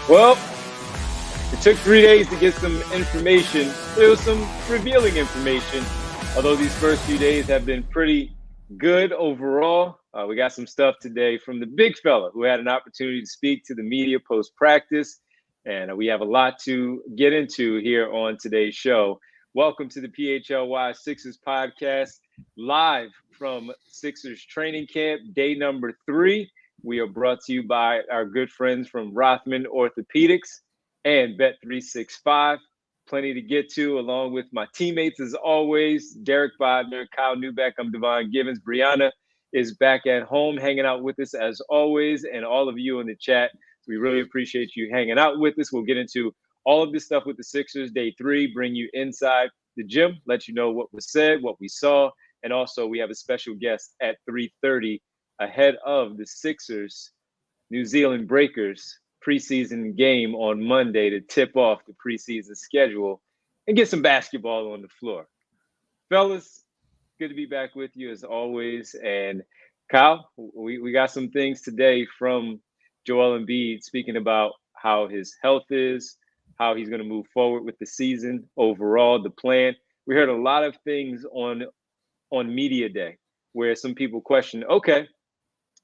Well, it took 3 days to get some information. There was some revealing information, although these first few days have been pretty good overall. We got some stuff today from the big fella who had an opportunity to speak to the media post-practice, and we have a lot to get into here on today's show. Welcome to the PHLY Sixers podcast, live from Sixers training camp, day number 3. We are brought to you by our good friends from Rothman Orthopedics and Bet365. Plenty to get to, along with my teammates as always, Derek Bodner, Kyle Newbeck, I'm Devon Givens. Brianna is back at home hanging out with us as always, and all of you in the chat. We really appreciate you hanging out with us. We'll get into all of this stuff with the Sixers, day 3, bring you inside the gym, let you know what was said, what we saw, and also we have a special guest at 3:30 ahead of the Sixers New Zealand Breakers preseason game on Monday to tip off the preseason schedule and get some basketball on the floor. Fellas, good to be back with you as always. And Kyle, we got some things today from Joel Embiid speaking about how his health is, how he's going to move forward with the season overall, the plan. We heard a lot of things on Media Day where some people question, okay,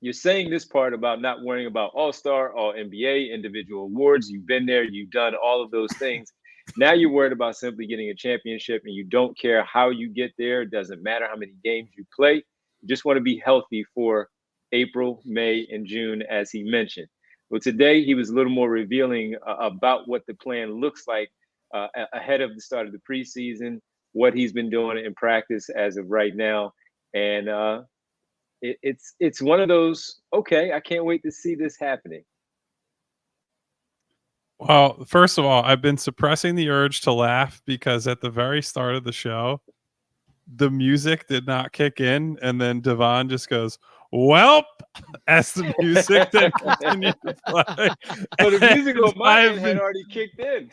you're saying this part about not worrying about All-Star, All-NBA, individual awards. You've been there. You've done all of those things. Now you're worried about simply getting a championship, and you don't care how you get there. It doesn't matter how many games you play. You just want to be healthy for April, May, and June, as he mentioned. Well, today he was a little more revealing about what the plan looks like ahead of the start of the preseason, what he's been doing in practice as of right now. And it's one of those, okay, I can't wait to see this happening. Well, first of all, I've been suppressing the urge to laugh because at the very start of the show, the music did not kick in, and then Devon just goes, "Welp," as the music then continued to play. So the music on my end had already kicked in.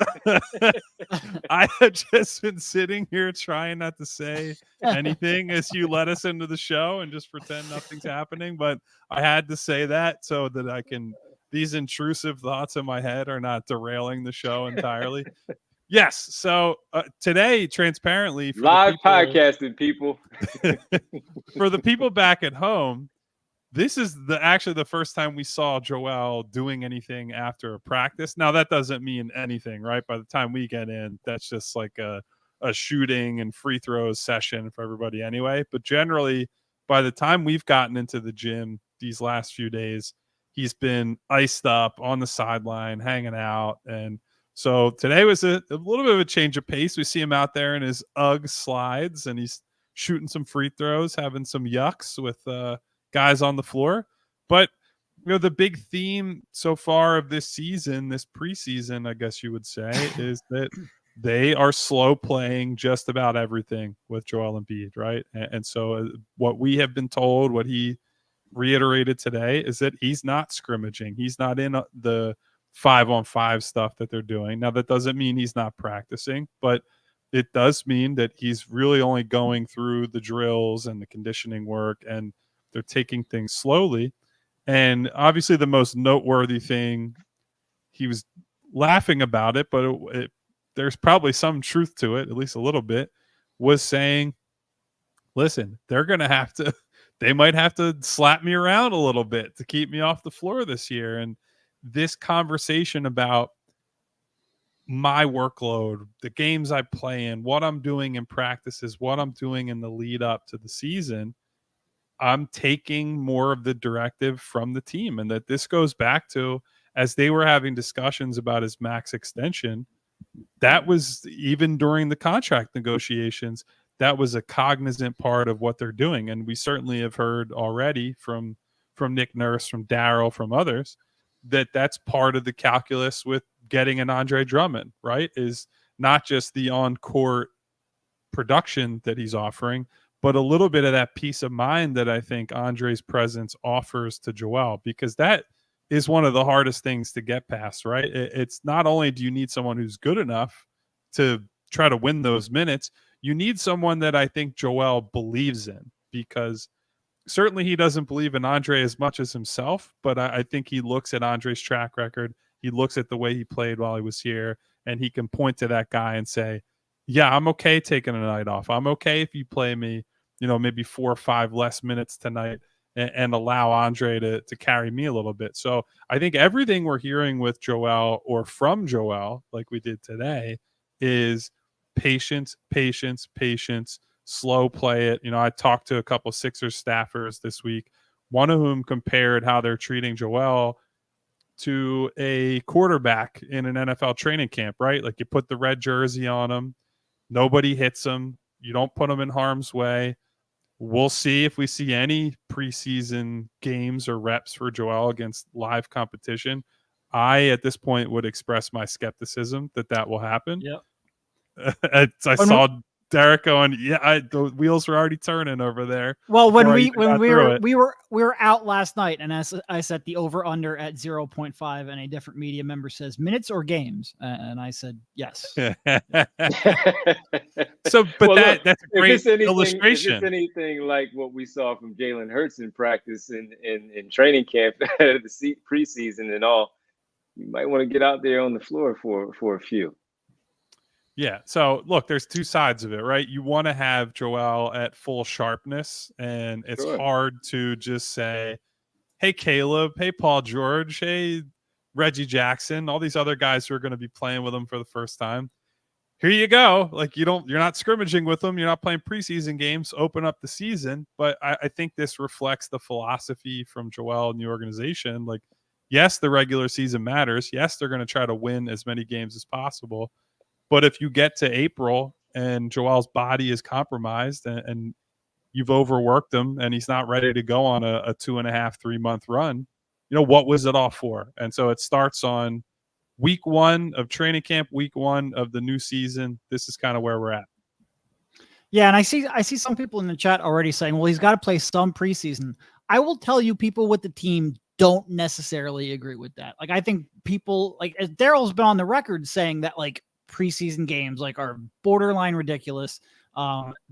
I had just been sitting here trying not to say anything as you let us into the show and just pretend nothing's happening, but I had to say that so that these intrusive thoughts in my head are not derailing the show entirely. Yes. So today, transparently, for live podcasting, people. For the people back at home, this is actually the first time we saw Joel doing anything after a practice. Now, that doesn't mean anything, right? By the time we get in, that's just like a shooting and free throws session for everybody anyway. But generally, by the time we've gotten into the gym these last few days, he's been iced up on the sideline, hanging out. And so today was a little bit of a change of pace. We see him out there in his UGG slides, and he's shooting some free throws, having some yucks with guys on the floor. But the big theme so far of this season, this preseason, I guess you would say, is that they are slow playing just about everything with Joel Embiid, right? And so what we have been told, what he reiterated today, is that he's not scrimmaging. He's not in the 5-on-5 stuff that they're doing. Now, that doesn't mean he's not practicing, but it does mean that he's really only going through the drills and the conditioning work, and they're taking things slowly. And obviously the most noteworthy thing, he was laughing about it, but there's probably some truth to it, at least a little bit, was saying, listen, they might have to slap me around a little bit to keep me off the floor this year. And this conversation about my workload, the games I play in, what I'm doing in practices, what I'm doing in the lead up to the season, I'm taking more of the directive from the team. And that this goes back to, as they were having discussions about his max extension, that was even during the contract negotiations, that was a cognizant part of what they're doing. And we certainly have heard already from Nick Nurse, from Daryl, from others, that that's part of the calculus with getting an Andre Drummond, right? Is not just the on-court production that he's offering, but a little bit of that peace of mind that I think Andre's presence offers to Joel, because that is one of the hardest things to get past, right? It's not only do you need someone who's good enough to try to win those minutes, you need someone that I think Joel believes in, because certainly he doesn't believe in Andre as much as himself, but I think he looks at Andre's track record He looks at the way he played while he was here, and he can point to that guy and say, yeah, I'm okay taking a night off. I'm okay if you play me, maybe 4 or 5 less minutes tonight and allow Andre to carry me a little bit. So I think everything we're hearing with Joel or from Joel, like we did today, is patience, patience, patience, slow play it. I talked to a couple Sixers staffers this week, one of whom compared how they're treating Joel to a quarterback in an NFL training camp, right? Like you put the red jersey on him, nobody hits him, you don't put him in harm's way. We'll see if we see any preseason games or reps for Joel against live competition. I, at this point, would express my skepticism that will happen. Yep. I saw Derek going, the wheels were already turning over there. Well, when we were out last night, and as I set the over under at 0.5, and a different media member says minutes or games, and I said yes. So, but that's a great illustration. If it's anything like what we saw from Jalen Hurts in practice in training camp, the preseason and all, you might want to get out there on the floor for a few. Yeah. So look, there's two sides of it, right? You want to have Joel at full sharpness, and it's hard to just say, hey, Caleb, hey, Paul George, hey, Reggie Jackson, all these other guys who are going to be playing with him for the first time. Here you go. Like you're not scrimmaging with them. You're not playing preseason games, open up the season. But I think this reflects the philosophy from Joel and the organization. Like, yes, the regular season matters. Yes, they're going to try to win as many games as possible. But if you get to April and Joel's body is compromised and you've overworked him and he's not ready to go on a 2.5, 3 month run, what was it all for? And so it starts on week 1 of training camp, week 1 of the new season. This is kind of where we're at. Yeah, and I see some people in the chat already saying, well, he's got to play some preseason. I will tell you, people with the team don't necessarily agree with that. Like, I think people, like, Daryl's been on the record saying that, like, preseason games like are borderline ridiculous.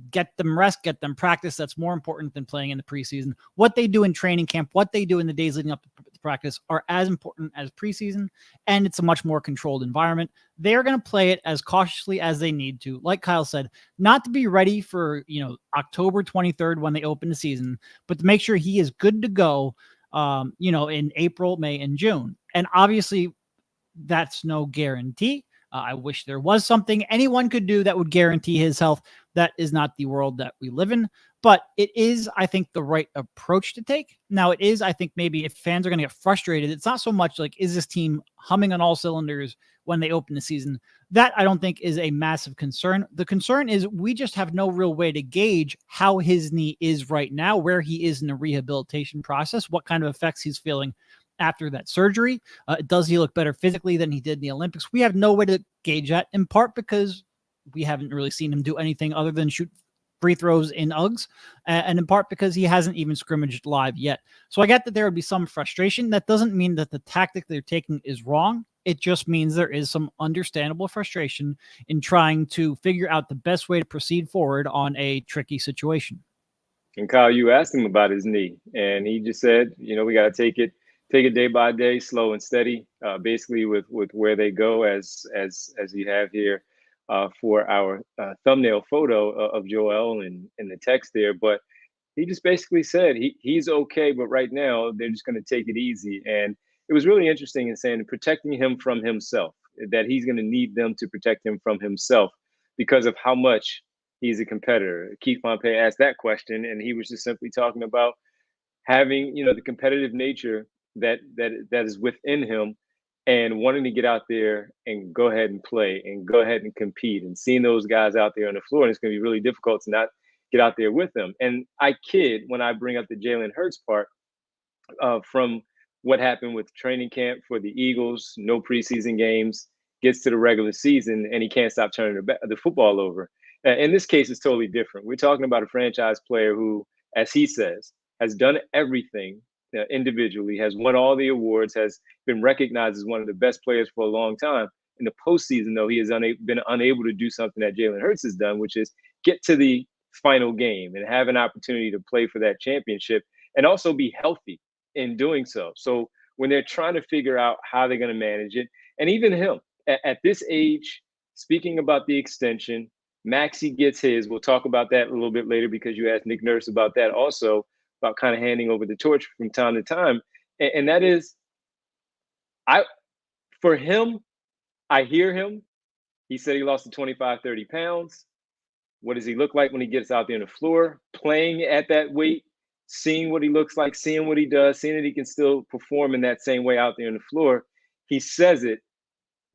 Get them rest, get them practice. That's more important than playing in the preseason. What they do in training camp, what they do in the days leading up to practice are as important as preseason, and it's a much more controlled environment. They're going to play it as cautiously as they need to. Like Kyle said, not to be ready for, October 23rd when they open the season, but to make sure he is good to go, in April, May, and June. And obviously that's no guarantee. I wish there was something anyone could do that would guarantee his health. That is not the world that we live in, but it is, I think, the right approach to take. Now, it is, I think, maybe if fans are going to get frustrated, it's not so much like, is this team humming on all cylinders when they open the season? That I don't think is a massive concern. The concern is we just have no real way to gauge how his knee is right now, where he is in the rehabilitation process, what kind of effects he's feeling after that surgery. Does he look better physically than he did in the Olympics? We have no way to gauge that, in part because we haven't really seen him do anything other than shoot free throws in Uggs, and in part because he hasn't even scrimmaged live yet. So I get that there would be some frustration. That doesn't mean that the tactic they're taking is wrong. It just means there is some understandable frustration in trying to figure out the best way to proceed forward on a tricky situation. And Kyle, you asked him about his knee, and he just said, we got to take it day by day, slow and steady, basically with where they go, as you have here for our thumbnail photo of Joel and the text there. But he just basically said he's okay, but right now they're just going to take it easy. And it was really interesting in saying protecting him from himself, that he's going to need them to protect him from himself because of how much he's a competitor. Keith Pompey asked that question, and he was just simply talking about having, the competitive nature that is within him and wanting to get out there and go ahead and play and go ahead and compete, and seeing those guys out there on the floor. And it's going to be really difficult to not get out there with them. And I kid when I bring up the Jalen Hurts part from what happened with training camp for the Eagles, no preseason games, gets to the regular season, and he can't stop turning the football over. In this case, it's totally different. We're talking about a franchise player who, as he says, has done everything individually, has won all the awards, has been recognized as one of the best players for a long time. In the postseason, though, he has been unable to do something that Jalen Hurts has done, which is get to the final game and have an opportunity to play for that championship and also be healthy in doing so. So when they're trying to figure out how they're going to manage it. And even him at this age, speaking about the extension, Maxey gets his. We'll talk about that a little bit later because you asked Nick Nurse about that also, about kind of handing over the torch from time to time. And that is, for him, I hear him. He said he lost to 25, 30 pounds. What does he look like when he gets out there on the floor, playing at that weight, seeing what he looks like, seeing what he does, seeing that he can still perform in that same way out there on the floor? He says it.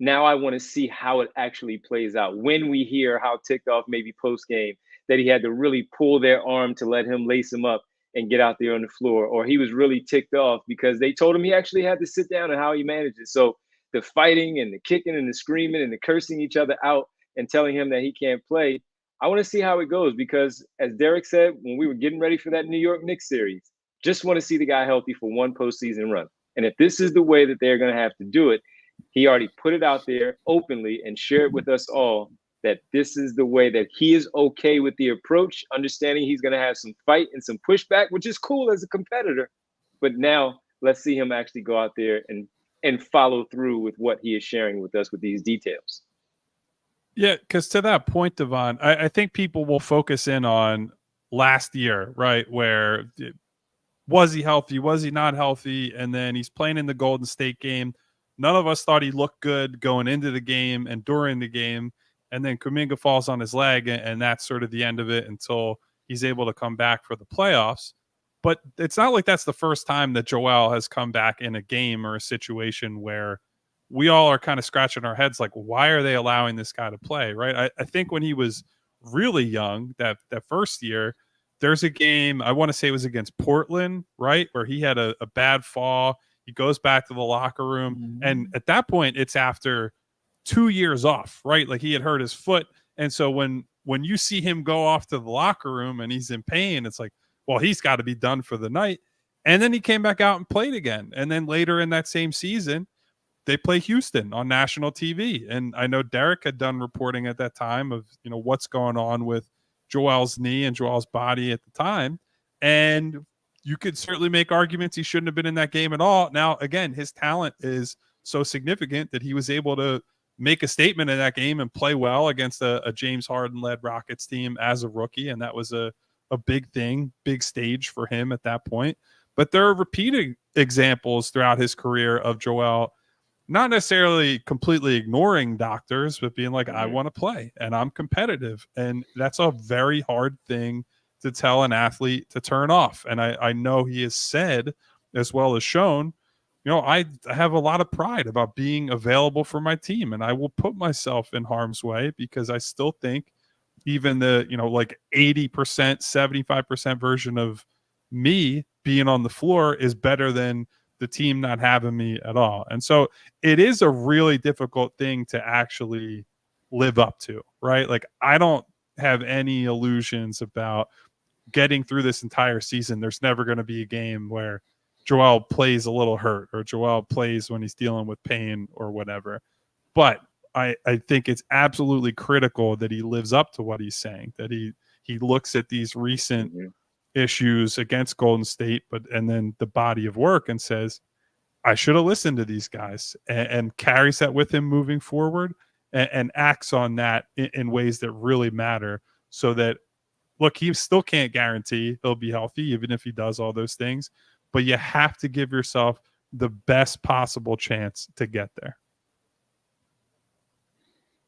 Now I want to see how it actually plays out. When we hear how ticked off maybe post game that he had to really pull their arm to let him lace him up and get out there on the floor, or he was really ticked off because they told him he actually had to sit down and how he managed it. So the fighting and the kicking and the screaming and the cursing each other out and telling him that he can't play, I want to see how it goes because, as Derek said, when we were getting ready for that New York Knicks series, just want to see the guy healthy for one postseason run. And if this is the way that they're going to have to do it, he already put it out there openly and shared with us all that this is the way that he is okay with the approach, understanding he's going to have some fight and some pushback, which is cool as a competitor. But now let's see him actually go out there and follow through with what he is sharing with us with these details. Yeah, because to that point, Devon, I think people will focus in on last year, right? Where was he healthy? Was he not healthy? And then he's playing in the Golden State game. None of us thought he looked good going into the game and during the game. And then Kuminga falls on his leg, and that's sort of the end of it until he's able to come back for the playoffs. But it's not like that's the first time that Joel has come back in a game or a situation where we all are kind of scratching our heads like, why are they allowing this guy to play, right? I think when he was really young, that first year, there's a game, I want to say it was against Portland, right, where he had a bad fall. He goes back to the locker room. Mm-hmm. And at that point, it's after 2 years off, right? Like he had hurt his foot. And so when you see him go off to the locker room and he's in pain, it's like, well, he's got to be done for the night. And then he came back out and played again. And then later in that same season, they play Houston on national TV. And I know Derek had done reporting at that time of, what's going on with Joel's knee and Joel's body at the time. And you could certainly make arguments he shouldn't have been in that game at all. Now, again, his talent is so significant that he was able to make a statement in that game and play well against a James Harden-led Rockets team as a rookie, and that was a big thing, big stage for him at that point. But there are repeated examples throughout his career of Joel not necessarily completely ignoring doctors, but being like, I want to play and I'm competitive. And that's a very hard thing to tell an athlete to turn off. And I know he has said, as well as shown, I have a lot of pride about being available for my team, and I will put myself in harm's way because I still think even the, like 80%, 75% version of me being on the floor is better than the team not having me at all. And so it is a really difficult thing to actually live up to, right? Like I don't have any illusions about getting through this entire season. There's never going to be a game where Joel plays a little hurt or Joel plays when he's dealing with pain or whatever. But I think it's absolutely critical that he lives up to what he's saying, that he looks at these recent issues against Golden State, and then the body of work and says, I should have listened to these guys, and carries that with him moving forward and acts on that in ways that really matter so that, look, he still can't guarantee he'll be healthy, even if he does all those things, but you have to give yourself the best possible chance to get there.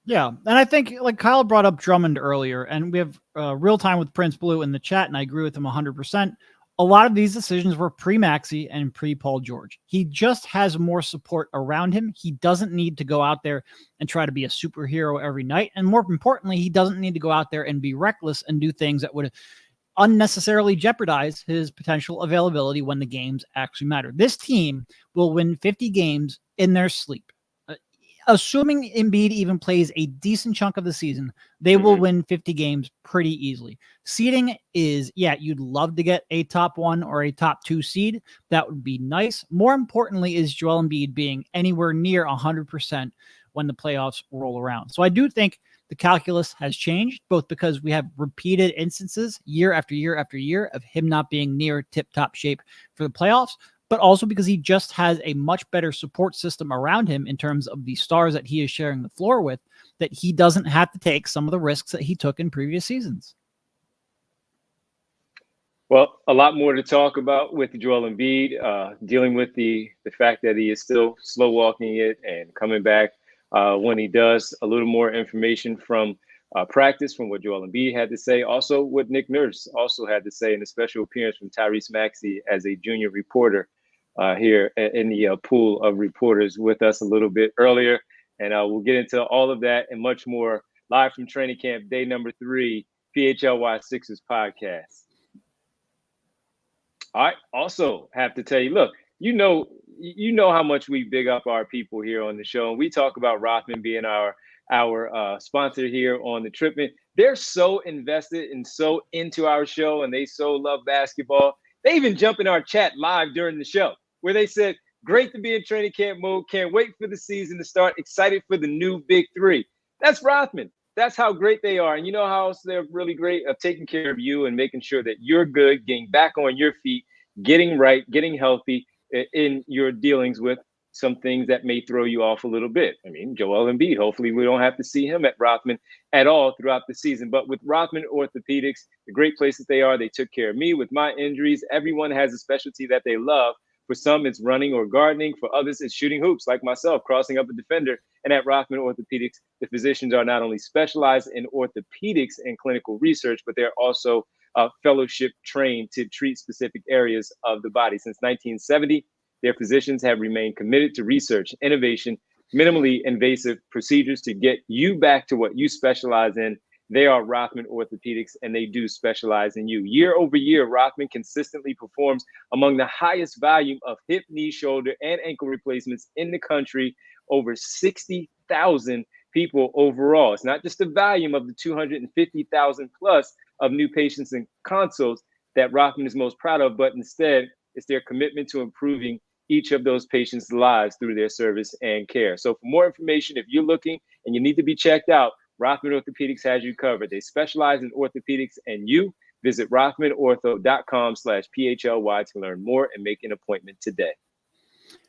Yeah, and I think like Kyle brought up Drummond earlier, and we have real time with Prince Blue in the chat, and I agree with him 100%. A lot of these decisions were pre-Maxey and pre-Paul George. He just has more support around him. He doesn't need to go out there and try to be a superhero every night. And more importantly, he doesn't need to go out there and be reckless and do things that would unnecessarily jeopardize his potential availability when the games actually matter. This team will win 50 games in their sleep. Assuming Embiid even plays a decent chunk of the season, they will win 50 games pretty easily. Seeding is, you'd love to get a top 1 or a top 2 seed. That would be nice. More importantly is Joel Embiid being anywhere near 100% when the playoffs roll around. So I do think the calculus has changed, both because we have repeated instances year after year after year of him not being near tip-top shape for the playoffs, but also because he just has a much better support system around him in terms of the stars that he is sharing the floor with, that he doesn't have to take some of the risks that he took in previous seasons. Well, a lot more to talk about with Joel Embiid, dealing with the fact that he is still slow walking it and coming back when he does. A little more information from practice, from what Joel Embiid had to say. Also, what Nick Nurse also had to say in a special appearance from Tyrese Maxey as a junior reporter here in the pool of reporters with us a little bit earlier. And we'll get into all of that and much more live from training camp, day number 3, PHLY Sixers podcast. I also have to tell you, look, you know how much we big up our people here on the show, and we talk about Rothman being our sponsor here on the Tripman. They're so invested and so into our show, and they so love basketball. They even jump in our chat live during the show, where they said, "Great to be in training camp mode. Can't wait for the season to start. Excited for the new Big 3." That's Rothman. That's how great they are. And you know how else they're really great at taking care of you and making sure that you're good, getting back on your feet, getting right, getting healthy in your dealings with some things that may throw you off a little bit. I mean, Joel Embiid, hopefully we don't have to see him at Rothman at all throughout the season. But with Rothman Orthopedics, the great place that they are, they took care of me with my injuries. Everyone has a specialty that they love. For some, it's running or gardening. For others, it's shooting hoops, like myself, crossing up a defender. And at Rothman Orthopedics, the physicians are not only specialized in orthopedics and clinical research, but they're also fellowship trained to treat specific areas of the body. Since 1970, their physicians have remained committed to research, innovation, minimally invasive procedures to get you back to what you specialize in. They are Rothman Orthopedics, and they do specialize in you. Year over year, Rothman consistently performs among the highest volume of hip, knee, shoulder, and ankle replacements in the country. Over 60,000 people overall. It's not just the volume of the 250,000 plus of new patients and consults that Rothman is most proud of, but instead it's their commitment to improving each of those patients' lives through their service and care. So for more information, if you're looking and you need to be checked out, Rothman Orthopedics has you covered. They specialize in orthopedics, and you visit rothmanortho.com/PHLY to learn more and make an appointment today.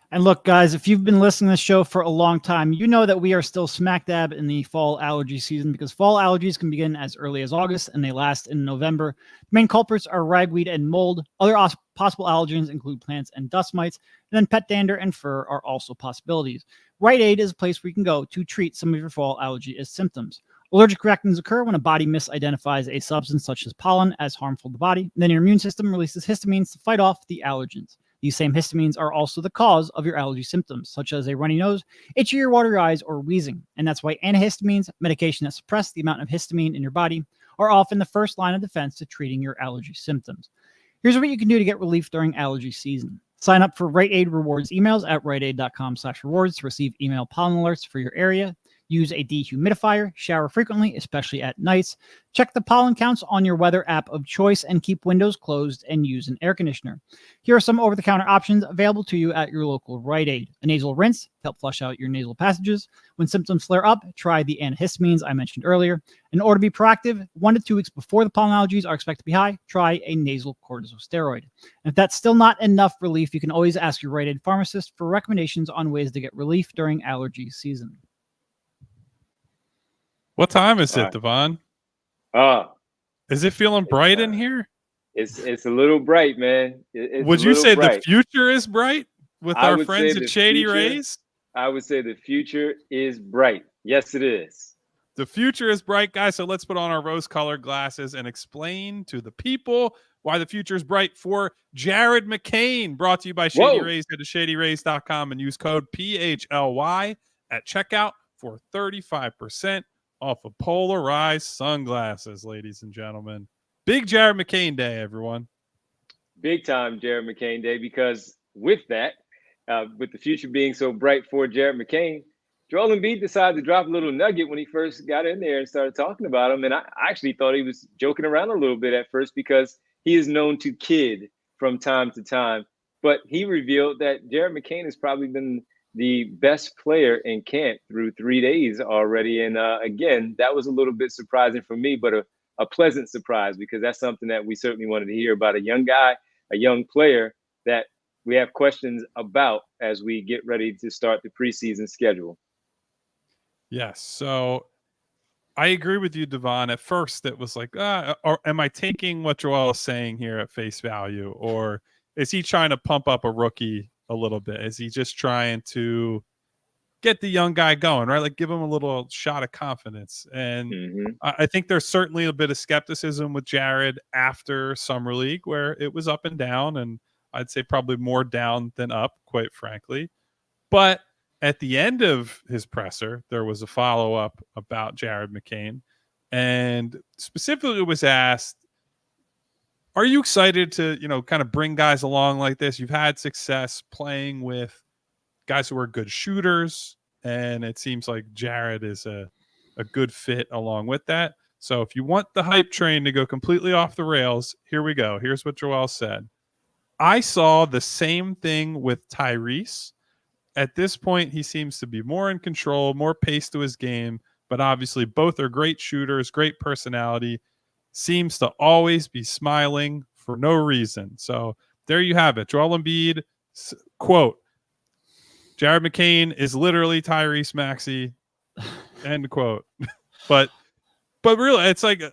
And look, guys, if you've been listening to this show for a long time, you know that we are still smack dab in the fall allergy season, because fall allergies can begin as early as August and they last in November. The main culprits are ragweed and mold. Other possible allergens include plants and dust mites. And then pet dander and fur are also possibilities. Rite Aid is a place where you can go to treat some of your fall allergy symptoms. Allergic reactions occur when a body misidentifies a substance such as pollen as harmful to the body. Then your immune system releases histamines to fight off the allergens. These same histamines are also the cause of your allergy symptoms, such as a runny nose, itchy or watery eyes, or wheezing. And that's why antihistamines, medication that suppress the amount of histamine in your body, are often the first line of defense to treating your allergy symptoms. Here's what you can do to get relief during allergy season. Sign up for Rite Aid Rewards emails at riteaid.com/rewards to receive email pollen alerts for your area. Use a dehumidifier, shower frequently, especially at nights. Check the pollen counts on your weather app of choice and keep windows closed and use an air conditioner. Here are some over-the-counter options available to you at your local Rite Aid. A nasal rinse to help flush out your nasal passages. When symptoms flare up, try the antihistamines I mentioned earlier. In order to be proactive, 1 to 2 weeks before the pollen allergies are expected to be high, try a nasal corticosteroid. And if that's still not enough relief, you can always ask your Rite Aid pharmacist for recommendations on ways to get relief during allergy season. What time is it, Devon? Is it feeling bright in here? It's a little bright, man. Would you say bright. The future is bright with our friends at Shady Rays? I would say the future is bright. Yes, it is. The future is bright, guys. So let's put on our rose-colored glasses and explain to the people why the future is bright for Jared McCain. Brought to you by Shady Rays. Go to shadyrays.com and use code PHLY at checkout for 35% off of polarized sunglasses, ladies and gentlemen. Big Jared McCain Day, everyone. Big time Jared McCain Day, because with that, with the future being so bright for Jared McCain, Joel Embiid decided to drop a little nugget when he first got in there and started talking about him. And I actually thought he was joking around a little bit at first, because he is known to kid from time to time. But he revealed that Jared McCain has probably been the best player in camp through 3 days already. And again, that was a little bit surprising for me, but a pleasant surprise, because that's something that we certainly wanted to hear about a young guy, a young player that we have questions about as we get ready to start the preseason schedule. Yes. So I agree with you, Devon. At first, it was like, or am I taking what Joel is saying here at face value? Or is he trying to pump up a rookie a little bit? Is he just trying to get the young guy going, right? Like give him a little shot of confidence. And I think there's certainly a bit of skepticism with Jared after Summer League where it was up and down. And I'd say probably more down than up, quite frankly. But at the end of his presser, there was a follow-up about Jared McCain. And specifically was asked, are you excited to, kind of bring guys along like this? You've had success playing with guys who are good shooters, and it seems like Jared is a good fit along with that. So if you want the hype train to go completely off the rails, here we go. Here's what Joel said. I saw the same thing with Tyrese. At this point, he seems to be more in control, more pace to his game, but obviously both are great shooters, great personality, seems to always be smiling for no reason. So there you have it. Joel Embiid, quote, Jared McCain is literally Tyrese Maxey, end quote. but really, it's like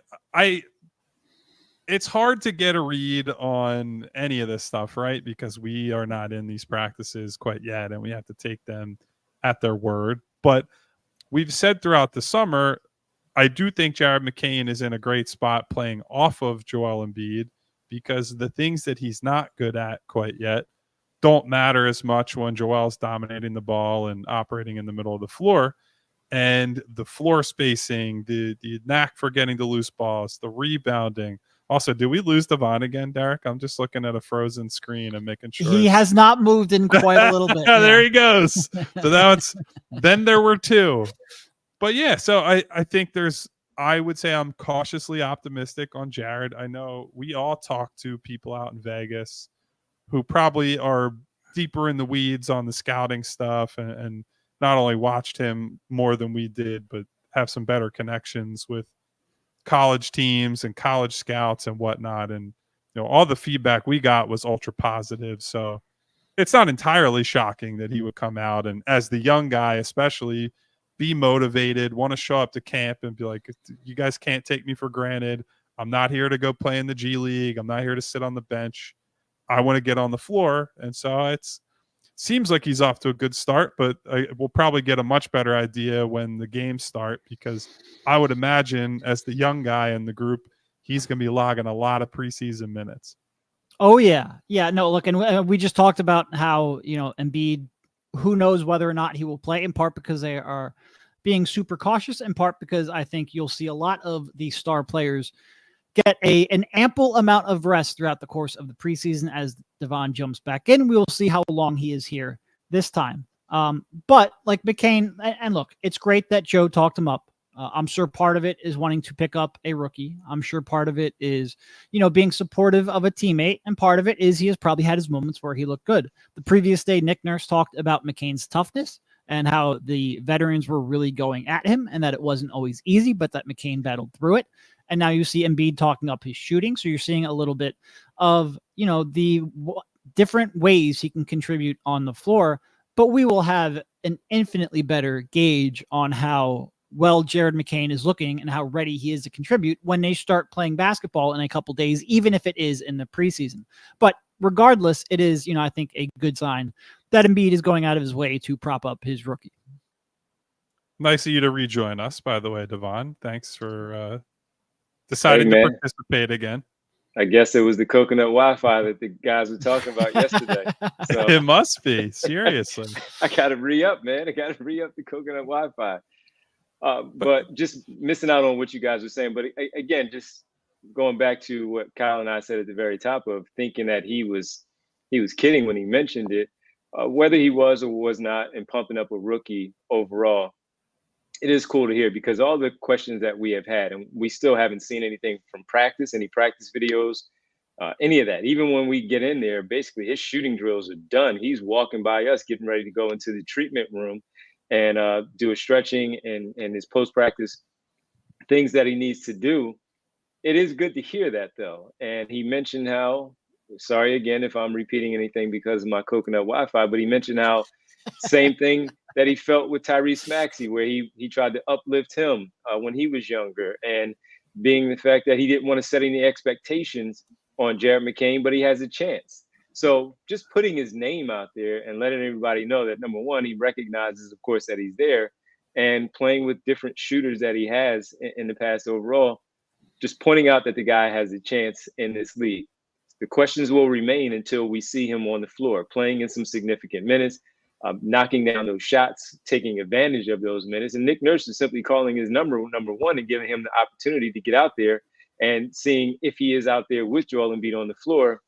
it's hard to get a read on any of this stuff, right? Because we are not in these practices quite yet, and we have to take them at their word. But we've said throughout the summer, I do think Jared McCain is in a great spot playing off of Joel Embiid because the things that he's not good at quite yet don't matter as much when Joel's dominating the ball and operating in the middle of the floor. And the floor spacing, the knack for getting to loose balls, the rebounding. Also, did we lose Devon again, Derek? I'm just looking at a frozen screen and making sure. He has not moved in quite a little bit. Yeah. There he goes. So then there were two. But yeah, so I think I would say I'm cautiously optimistic on Jared. I know we all talk to people out in Vegas who probably are deeper in the weeds on the scouting stuff and not only watched him more than we did, but have some better connections with college teams and college scouts and whatnot. And, all the feedback we got was ultra positive. So it's not entirely shocking that he would come out and as the young guy, especially be motivated, want to show up to camp and be like, you guys can't take me for granted. I'm not here to go play in the G League. I'm not here to sit on the bench. I want to get on the floor. And so it seems like he's off to a good start, but we'll probably get a much better idea when the games start because I would imagine as the young guy in the group, he's going to be logging a lot of preseason minutes. Oh, yeah. Yeah, no, look, and we just talked about how, Embiid, who knows whether or not he will play, in part because they are being super cautious, in part because I think you'll see a lot of the star players get an ample amount of rest throughout the course of the preseason as Devon jumps back in. We will see how long he is here this time. But like McCain, and look, it's great that Joe talked him up. I'm sure part of it is wanting to pick up a rookie. I'm sure part of it is, being supportive of a teammate. And part of it is he has probably had his moments where he looked good. The previous day, Nick Nurse talked about McCain's toughness and how the veterans were really going at him and that it wasn't always easy, but that McCain battled through it. And now you see Embiid talking up his shooting. So you're seeing a little bit of, the different ways he can contribute on the floor. But we will have an infinitely better gauge on how well Jared McCain is looking and how ready he is to contribute when they start playing basketball in a couple days, even if it is in the preseason. But regardless, it is, I think a good sign that Embiid is going out of his way to prop up his rookie. Nice of you to rejoin us, by the way, Devon. Thanks for deciding to participate again. I guess it was the coconut Wi-Fi that the guys were talking about yesterday. So it must be, seriously. I got to re-up, man. I got to re-up the coconut Wi-Fi. But just missing out on what you guys were saying. But again, just going back to what Kyle and I said at the very top of thinking that he was kidding when he mentioned it, whether he was or was not, and pumping up a rookie overall. It is cool to hear because all the questions that we have had, and we still haven't seen anything from practice, any practice videos, any of that. Even when we get in there, basically his shooting drills are done. He's walking by us, getting ready to go into the treatment room and do a stretching and his post-practice things that he needs to do. It is good to hear that, though. And he mentioned how sorry again if I'm repeating anything because of my coconut Wi-Fi, but he mentioned how same thing that he felt with Tyrese Maxey, where he tried to uplift him when he was younger, and being the fact that he didn't want to set any expectations on Jared McCain, but he has a chance. So just putting his name out there and letting everybody know that, number one, he recognizes, of course, that he's there, and playing with different shooters that he has in the past overall, just pointing out that the guy has a chance in this league. The questions will remain until we see him on the floor, playing in some significant minutes, knocking down those shots, taking advantage of those minutes. And Nick Nurse is simply calling his number one and giving him the opportunity to get out there and seeing if he is out there with Joel Embiid on the floor,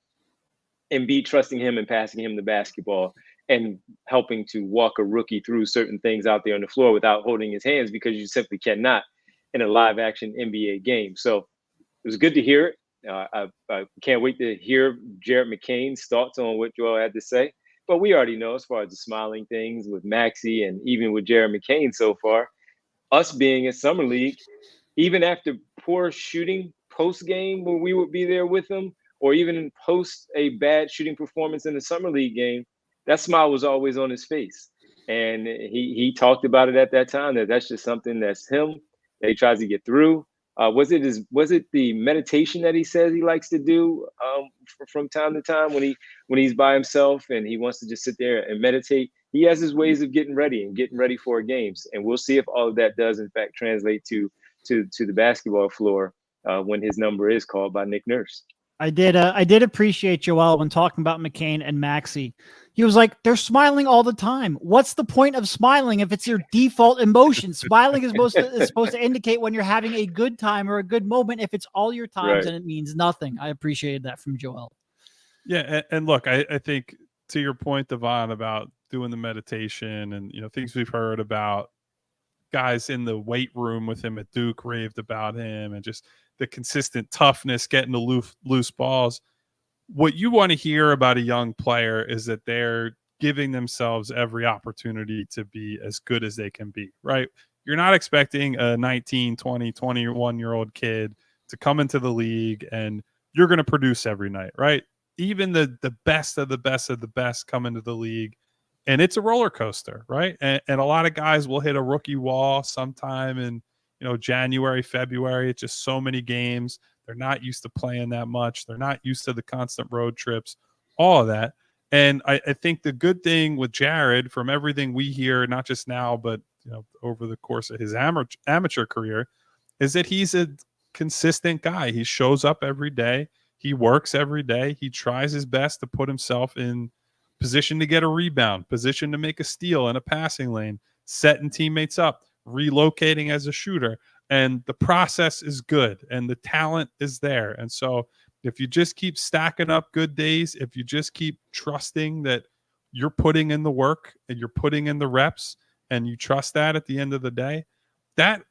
Embiid trusting him and passing him the basketball and helping to walk a rookie through certain things out there on the floor without holding his hands, because you simply cannot in a live action NBA game. So it was good to hear it. I can't wait to hear Jared McCain's thoughts on what Joel had to say. But we already know, as far as the smiling things with Maxey and even with Jared McCain so far, us being a summer league, even after poor shooting post game where we would be there with them, or even post a bad shooting performance in the summer league game, that smile was always on his face. And he talked about it at that time, that that's just something that's him, that he tries to get through. Was it the meditation that he says he likes to do from time to time when he's by himself and he wants to just sit there and meditate? He has his ways of getting ready for games, and we'll see if all of that does in fact translate to the basketball floor when his number is called by Nick Nurse. I did appreciate Joel when talking about McCain and Maxey. He was like, they're smiling all the time. What's the point of smiling if it's your default emotion? Smiling is supposed to indicate when you're having a good time or a good moment. If it's all your times, and it means nothing. I appreciated that from Joel. Yeah, and look, I think to your point, Devon, about doing the meditation and things we've heard about, guys in the weight room with him at Duke raved about him, and just the consistent toughness, getting the loose balls. What you want to hear about a young player is that they're giving themselves every opportunity to be as good as they can be, right? You're not expecting a 19, 20, 21-year-old kid to come into the league and you're going to produce every night, right? Even the best of the best of the best come into the league, and it's a roller coaster, right? And a lot of guys will hit a rookie wall sometime in January, February. It's just so many games. They're not used to playing that much. They're not used to the constant road trips, all of that. And I think the good thing with Jared, from everything we hear, not just now, but over the course of his amateur career, is that he's a consistent guy. He shows up every day. He works every day. He tries his best to put himself in position to get a rebound, position to make a steal in a passing lane, setting teammates up, relocating as a shooter. And the process is good and the talent is there. And so if you just keep stacking up good days, if you just keep trusting that you're putting in the work and you're putting in the reps, and you trust that at the end of the day, that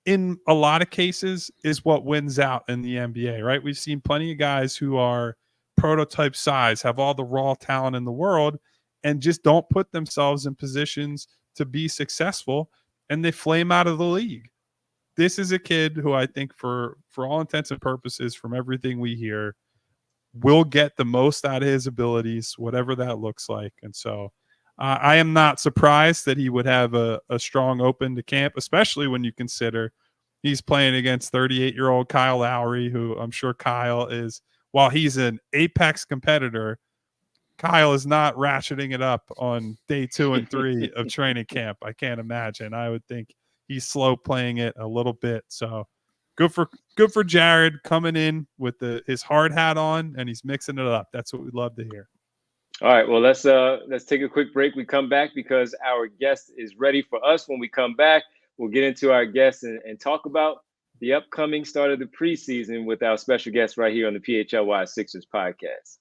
in a lot of cases is what wins out in the NBA, right? We've seen plenty of guys who are prototype size, have all the raw talent in the world, and just don't put themselves in positions to be successful, and they flame out of the league. This is a kid who I think for all intents and purposes, from everything we hear, will get the most out of his abilities, whatever that looks like. And so I am not surprised that he would have a strong open to camp, especially when you consider he's playing against 38-year-old Kyle Lowry, who I'm sure Kyle is, while he's an apex competitor, Kyle is not ratcheting it up on day 2 and 3 of training camp. I can't imagine. I would think he's slow playing it a little bit. So good for Jared coming in with his hard hat on, and he's mixing it up. That's what we'd love to hear. All right, well, let's take a quick break. We come back because our guest is ready for us. When we come back, we'll get into our guests and talk about the upcoming start of the preseason with our special guest right here on the PHLY Sixers podcast.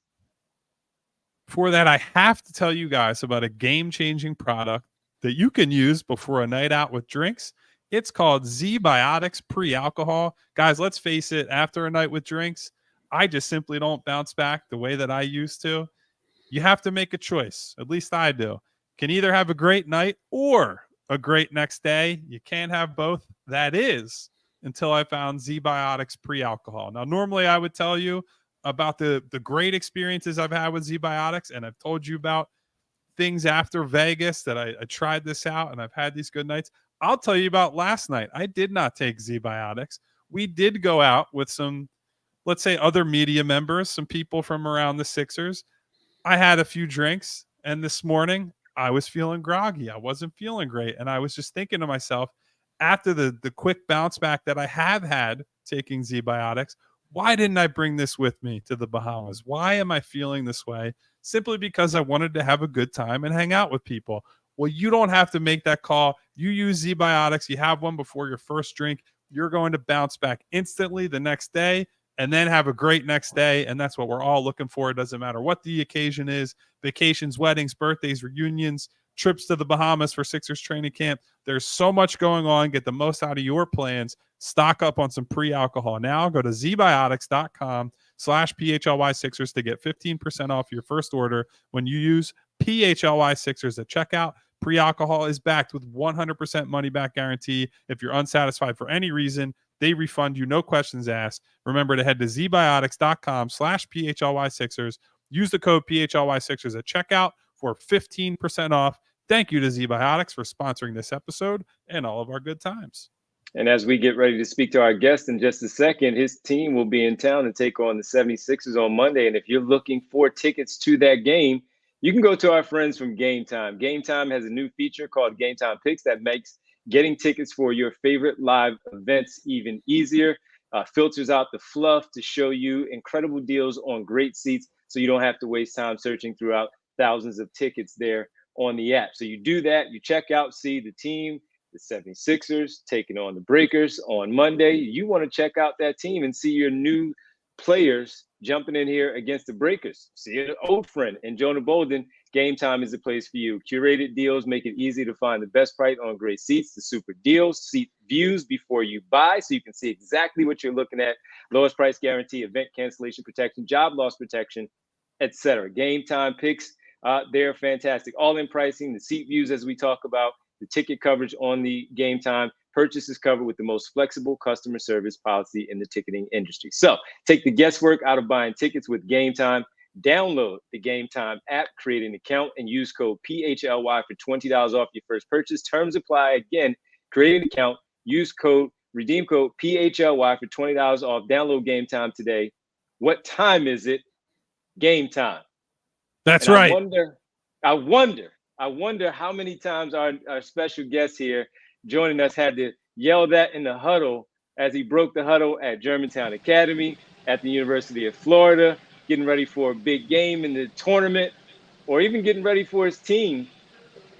For that, I have to tell you guys about a game-changing product that you can use before a night out with drinks. It's called Z-Biotics Pre-Alcohol. Guys, let's face it, after a night with drinks, I just simply don't bounce back the way that I used to. You have to make a choice. At least I do. Can either have a great night or a great next day. You can't have both. That is until I found Z-Biotics Pre-Alcohol. Now, normally I would tell you about the great experiences I've had with Z-Biotics, and I've told you about things after Vegas that I tried this out and I've had these good nights. I'll tell you about last night. I did not take Z-Biotics. We did go out with some, let's say, other media members, some people from around the Sixers. I had a few drinks, and this morning I was feeling groggy. I wasn't feeling great. And I was just thinking to myself, after the quick bounce back that I have had taking Z-Biotics, why didn't I bring this with me to the Bahamas? Why am I feeling this way? Simply because I wanted to have a good time and hang out with people. Well, you don't have to make that call. You use Z-Biotics. You have one before your first drink. You're going to bounce back instantly the next day and then have a great next day. And that's what we're all looking for. It doesn't matter what the occasion is, vacations, weddings, birthdays, reunions, trips to the Bahamas for Sixers training camp. There's so much going on. Get the most out of your plans. Stock up on some pre-alcohol. Now go to zbiotics.com/PHLY Sixers to get 15% off your first order when you use PHLY Sixers at checkout. Pre-alcohol is backed with 100% money back guarantee. If you're unsatisfied for any reason, they refund you, no questions asked. Remember to head to zbiotics.com/PHLY Sixers. Use the code PHLY Sixers at checkout for 15% off. Thank you to Z-Biotics for sponsoring this episode and all of our good times. And as we get ready to speak to our guest in just a second, his team will be in town to take on the 76ers on Monday. And if you're looking for tickets to that game, you can go to our friends from Game Time. Game Time has a new feature called Game Time Picks that makes getting tickets for your favorite live events even easier. Filters out the fluff to show you incredible deals on great seats so you don't have to waste time searching throughout thousands of tickets there on the app. So you do that, you check out, see the team, the 76ers taking on the Breakers on Monday. You want to check out that team and see your new players jumping in here against the Breakers. See an old friend in Jonah Bolden. Game Time is the place for you. Curated deals make it easy to find the best price on great seats, the super deals, seat views before you buy so you can see exactly what you're looking at. Lowest price guarantee, event cancellation protection, job loss protection, etc. Game Time Picks, they're fantastic. All-in pricing, the seat views as we talk about, the ticket coverage on the Game Time. Purchase is covered with the most flexible customer service policy in the ticketing industry. So take the guesswork out of buying tickets with Game Time. Download the Game Time app, create an account, and use code PHLY for $20 off your first purchase. Terms apply. Again, create an account, redeem code PHLY for $20 off. Download Game Time today. What time is it? Game time. That's and right. I wonder how many times our special guest here joining us had to yell that in the huddle as he broke the huddle at Germantown Academy, at the University of Florida, getting ready for a big game in the tournament, or even getting ready for his team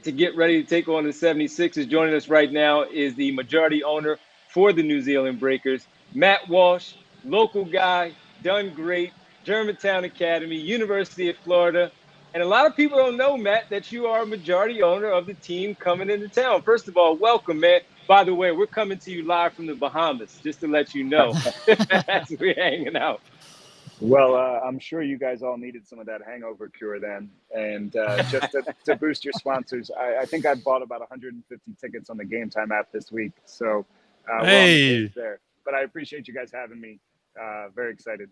to get ready to take on the 76ers. Joining us right now is the majority owner for the New Zealand Breakers, Matt Walsh, local guy, done great, Germantown Academy, University of Florida. And a lot of people don't know, Matt, that you are a majority owner of the team coming into town. First of all, welcome, man. By the way, we're coming to you live from the Bahamas, just to let you know as we're hanging out. Well, I'm sure you guys all needed some of that hangover cure then. And just to boost your sponsors, I think I bought about 150 tickets on the Game Time app this week. So we're on the page there. But I appreciate you guys having me. Very excited.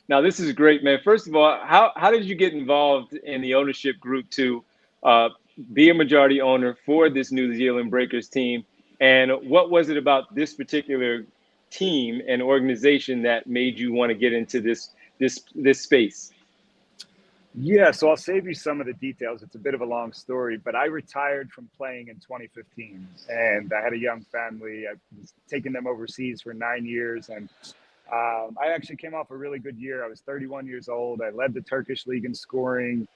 Now, this is great, man. First of all, how did you get involved in the ownership group to be a majority owner for this New Zealand Breakers team? And what was it about this particular team and organization that made you want to get into this space? Yeah, so I'll save you some of the details. It's a bit of a long story, but I retired from playing in 2015, and I had a young family. I was taking them overseas for 9 years, and I actually came off a really good year. I was 31 years old. I led the Turkish league in scoring.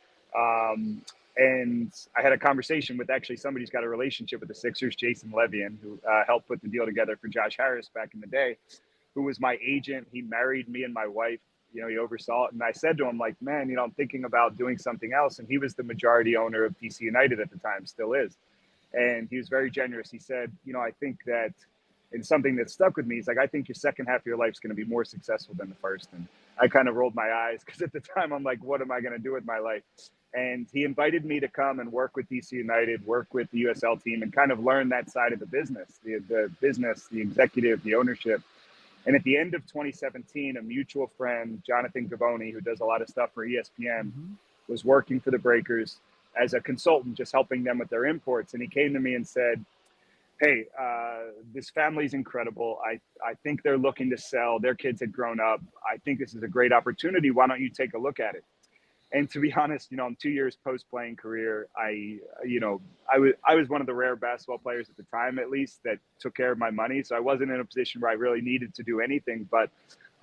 And I had a conversation with actually somebody who's got a relationship with the Sixers, Jason Levian, who helped put the deal together for Josh Harris back in the day, who was my agent. He married me and my wife. He oversaw it. And I said to him, like, man, I'm thinking about doing something else. And he was the majority owner of DC United at the time, still is. And he was very generous. He said, I think that, and something that stuck with me is like, I think your second half of your life is going to be more successful than the first. And I kind of rolled my eyes because at the time I'm like, what am I going to do with my life? And he invited me to come and work with DC United, work with the USL team, and kind of learn that side of the business, the business, the executive, the ownership. And at the end of 2017, a mutual friend, Jonathan Gavoni, who does a lot of stuff for ESPN, was working for the Breakers as a consultant, just helping them with their imports. And he came to me and said, hey, this family's incredible. I think they're looking to sell. Their kids had grown up. I think this is a great opportunity. Why don't you take a look at it? And to be honest, you know, in 2 years post-playing career, I was one of the rare basketball players at the time, at least, that took care of my money. So I wasn't in a position where I really needed to do anything. But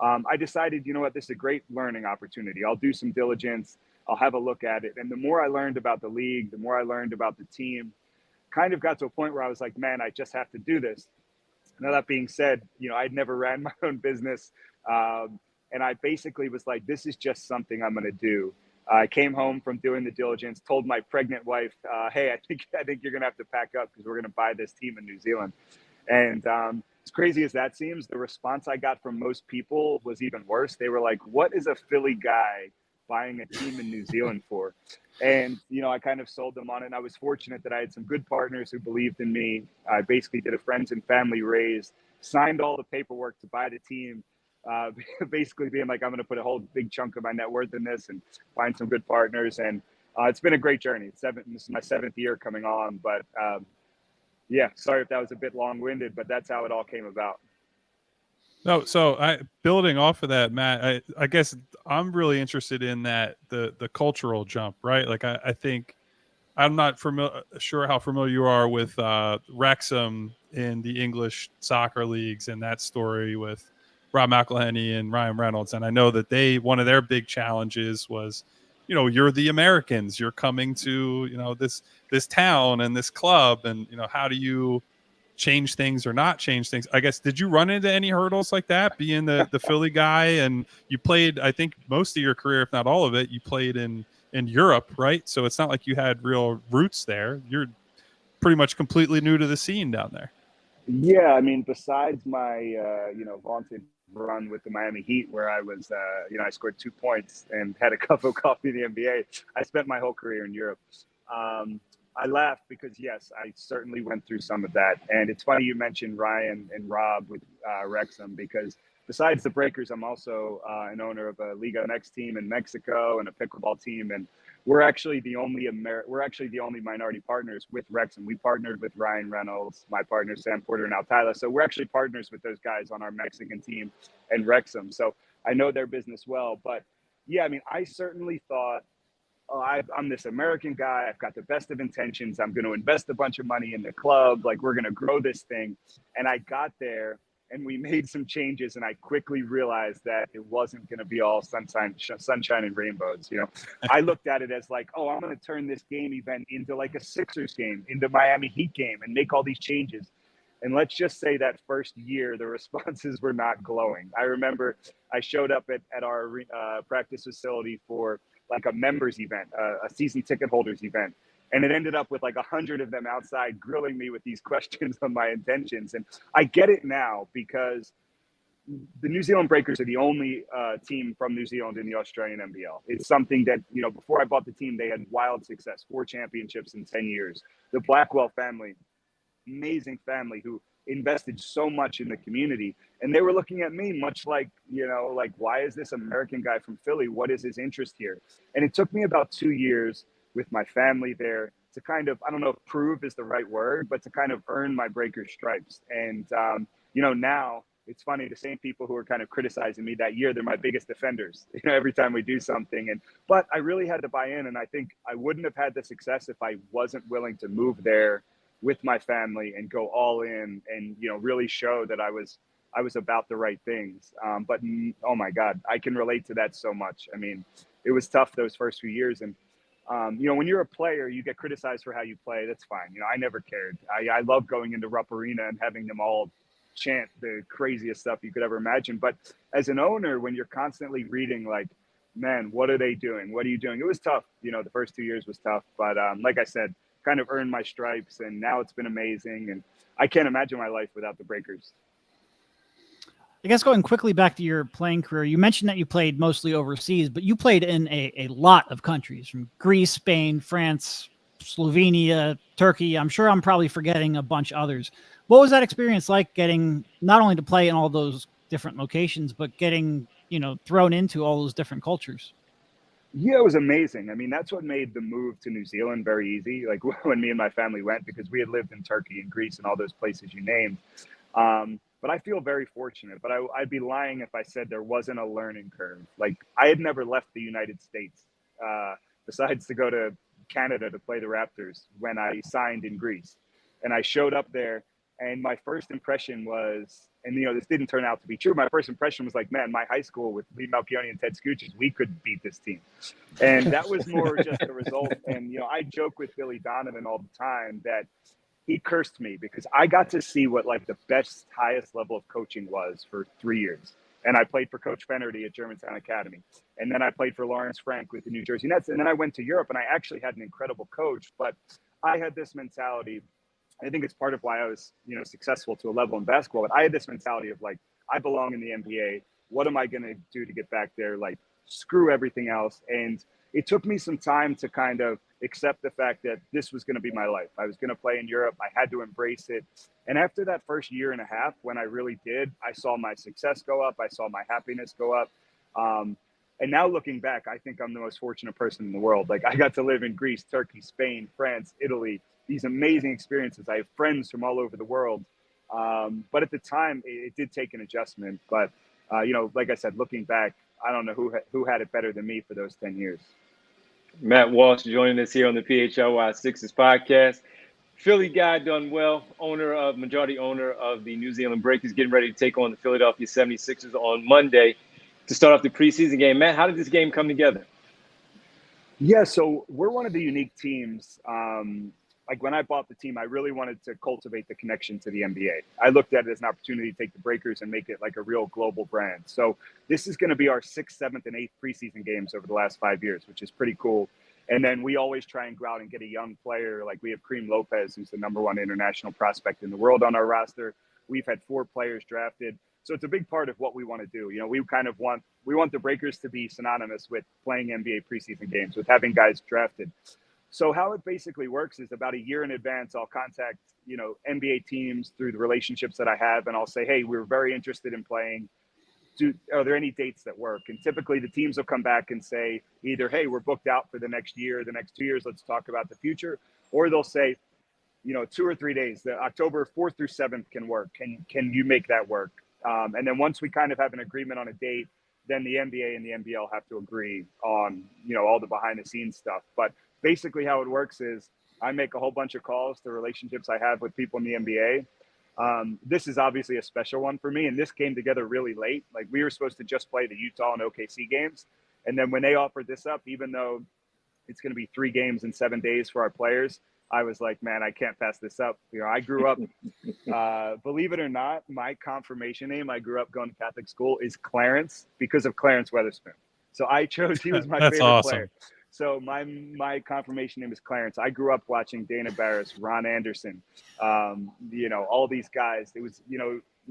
I decided, you know what, this is a great learning opportunity. I'll do some diligence. I'll have a look at it. And the more I learned about the league, the more I learned about the team, kind of got to a point where I was like, man, I just have to do this. Now, that being said, you know, I'd never ran my own business. And I basically was like, this is just something I'm going to do. I came home from doing the diligence, told my pregnant wife, hey, I think you're going to have to pack up because we're going to buy this team in New Zealand. And as crazy as that seems, the response I got from most people was even worse. They were like, what is a Philly guy buying a team in New Zealand for? And, you know, I kind of sold them on it. And I was fortunate that I had some good partners who believed in me. I basically did a friends and family raise, signed all the paperwork to buy the team. Basically being like, I'm going to put a whole big chunk of my net worth in this and find some good partners. And it's been a great journey. This is my 7th year coming on, but yeah, sorry if that was a bit long-winded, but that's how it all came about. No, so building off of that, Matt, I guess I'm really interested in that the cultural jump, right? Like I think I'm not sure how familiar you are with Wrexham in the English soccer leagues and that story with Rob McElhenney and Ryan Reynolds. And I know that one of their big challenges was, you know, you're the Americans, you're coming to, you know, this town and this club. And, you know, how do you change things or not change things? I guess, did you run into any hurdles like that being the Philly guy? And you played, I think most of your career, if not all of it, you played in Europe, right? So it's not like you had real roots there. You're pretty much completely new to the scene down there. Yeah, I mean, besides my, vaunted run with the Miami Heat, where I was, I scored 2 points and had a cup of coffee in the NBA, I spent my whole career in Europe. I laugh because, yes, I certainly went through some of that. And it's funny you mentioned Ryan and Rob with Wrexham, because besides the Breakers, I'm also an owner of a Liga MX team in Mexico and a pickleball team. And we're actually the only minority partners with Wrexham. We partnered with Ryan Reynolds, my partner Sam Porter, and Al Tyler. So we're actually partners with those guys on our Mexican team and Wrexham. So I know their business well. But yeah, I mean, I certainly thought, I'm this American guy. I've got the best of intentions. I'm going to invest a bunch of money in the club. Like, we're going to grow this thing. And I got there and we made some changes. And I quickly realized that it wasn't going to be all sunshine and rainbows. You know, I looked at it as like, I'm going to turn this game event into like a Sixers game, into Miami Heat game, and make all these changes. And let's just say that first year, the responses were not glowing. I remember I showed up at our practice facility for like a members event, a season ticket holders event. And it ended up with like 100 of them outside grilling me with these questions on my intentions. And I get it now, because the New Zealand Breakers are the only team from New Zealand in the Australian NBL. It's something that, you know, before I bought the team, they had wild success, 4 championships in 10 years. The Blackwell family, amazing family who invested so much in the community. And they were looking at me much like, you know, like, why is this American guy from Philly? What is his interest here? And it took me about 2 years with my family there to kind of, I don't know if prove is the right word, but to kind of earn my Breakers stripes. And, now it's funny, the same people who were kind of criticizing me that year, they're my biggest defenders, you know, every time we do something. But I really had to buy in. And I think I wouldn't have had the success if I wasn't willing to move there with my family and go all in and, you know, really show that I was about the right things. But oh my God, I can relate to that so much. I mean, it was tough those first few years. And, when you're a player, you get criticized for how you play. That's fine. You know, I never cared. I love going into Rupp Arena and having them all chant the craziest stuff you could ever imagine. But as an owner, when you're constantly reading like, man, what are they doing? What are you doing? It was tough. You know, the first 2 years was tough. But like I said, kind of earned my stripes, and now it's been amazing. And I can't imagine my life without the Breakers. I guess going quickly back to your playing career, you mentioned that you played mostly overseas, but you played in a lot of countries, from Greece, Spain, France, Slovenia, Turkey. I'm sure I'm probably forgetting a bunch others. What was that experience like, getting not only to play in all those different locations, but getting, thrown into all those different cultures. Yeah, it was amazing. I mean, that's what made the move to New Zealand very easy. Like when me and my family went, because we had lived in Turkey and Greece and all those places you named. But I feel very fortunate. But I'd be lying if I said there wasn't a learning curve. Like I had never left the United States, besides to go to Canada to play the Raptors when I signed in Greece. And I showed up there, and my first impression was, and this didn't turn out to be true. My first impression was like, man, my high school with Lee Malchione and Ted Scooches, we could beat this team. And that was more just a result. And, I joke with Billy Donovan all the time that he cursed me because I got to see what like the best, highest level of coaching was for 3 years. And I played for Coach Fennerty at Germantown Academy. And then I played for Lawrence Frank with the New Jersey Nets. And then I went to Europe, and I actually had an incredible coach. But I had this mentality. I think it's part of why I was, successful to a level in basketball. But I had this mentality of like, I belong in the NBA. What am I going to do to get back there? Like, screw everything else. And it took me some time to kind of accept the fact that this was going to be my life. I was going to play in Europe. I had to embrace it. And after that first year and a half, when I really did, I saw my success go up. I saw my happiness go up. And now looking back, I think I'm the most fortunate person in the world. Like I got to live in Greece, Turkey, Spain, France, Italy, these amazing experiences. I have friends from all over the world. But at the time, it did take an adjustment. But, like I said, looking back, I don't know who had it better than me for those 10 years. Matt Walsh joining us here on the PHLY Sixers podcast. Philly guy done well, majority owner of the New Zealand Breakers, getting ready to take on the Philadelphia 76ers on Monday to start off the preseason game. Matt, how did this game come together? Yeah, so we're one of the unique teams. Like when I bought the team, I really wanted to cultivate the connection to the NBA. I looked at it as an opportunity to take the Breakers and make it like a real global brand. So this is going to be our 6th, 7th, and 8th preseason games over the last 5 years, which is pretty cool. And then we always try and go out and get a young player. Like we have Kareem Lopez, who's the #1 international prospect in the world on our roster. We've had 4 players drafted. So it's a big part of what we want to do. We kind of want the Breakers to be synonymous with playing NBA preseason games, with having guys drafted. So how it basically works is about a year in advance, I'll contact, NBA teams through the relationships that I have. And I'll say, hey, we're very interested in playing. Are there any dates that work? And typically the teams will come back and say either, hey, we're booked out for the next year, the next 2 years, let's talk about the future. Or they'll say, 2 or 3 days, the October 4th through 7th can work. Can you make that work? And then once we kind of have an agreement on a date, then the NBA and the NBL have to agree on, all the behind the scenes stuff. But basically how it works is I make a whole bunch of calls to relationships I have with people in the NBA. This is obviously a special one for me, and this came together really late. Like we were supposed to just play the Utah and OKC games. And then when they offered this up, even though it's going to be 3 games in 7 days for our players, I was like, man, I can't pass this up. I grew up, believe it or not, my confirmation name, I grew up going to Catholic school, is Clarence because of Clarence Weatherspoon. So I chose, he was my favorite awesome. player. So my confirmation name is Clarence. I grew up watching Dana Barris, Ron Anderson, all these guys. It was,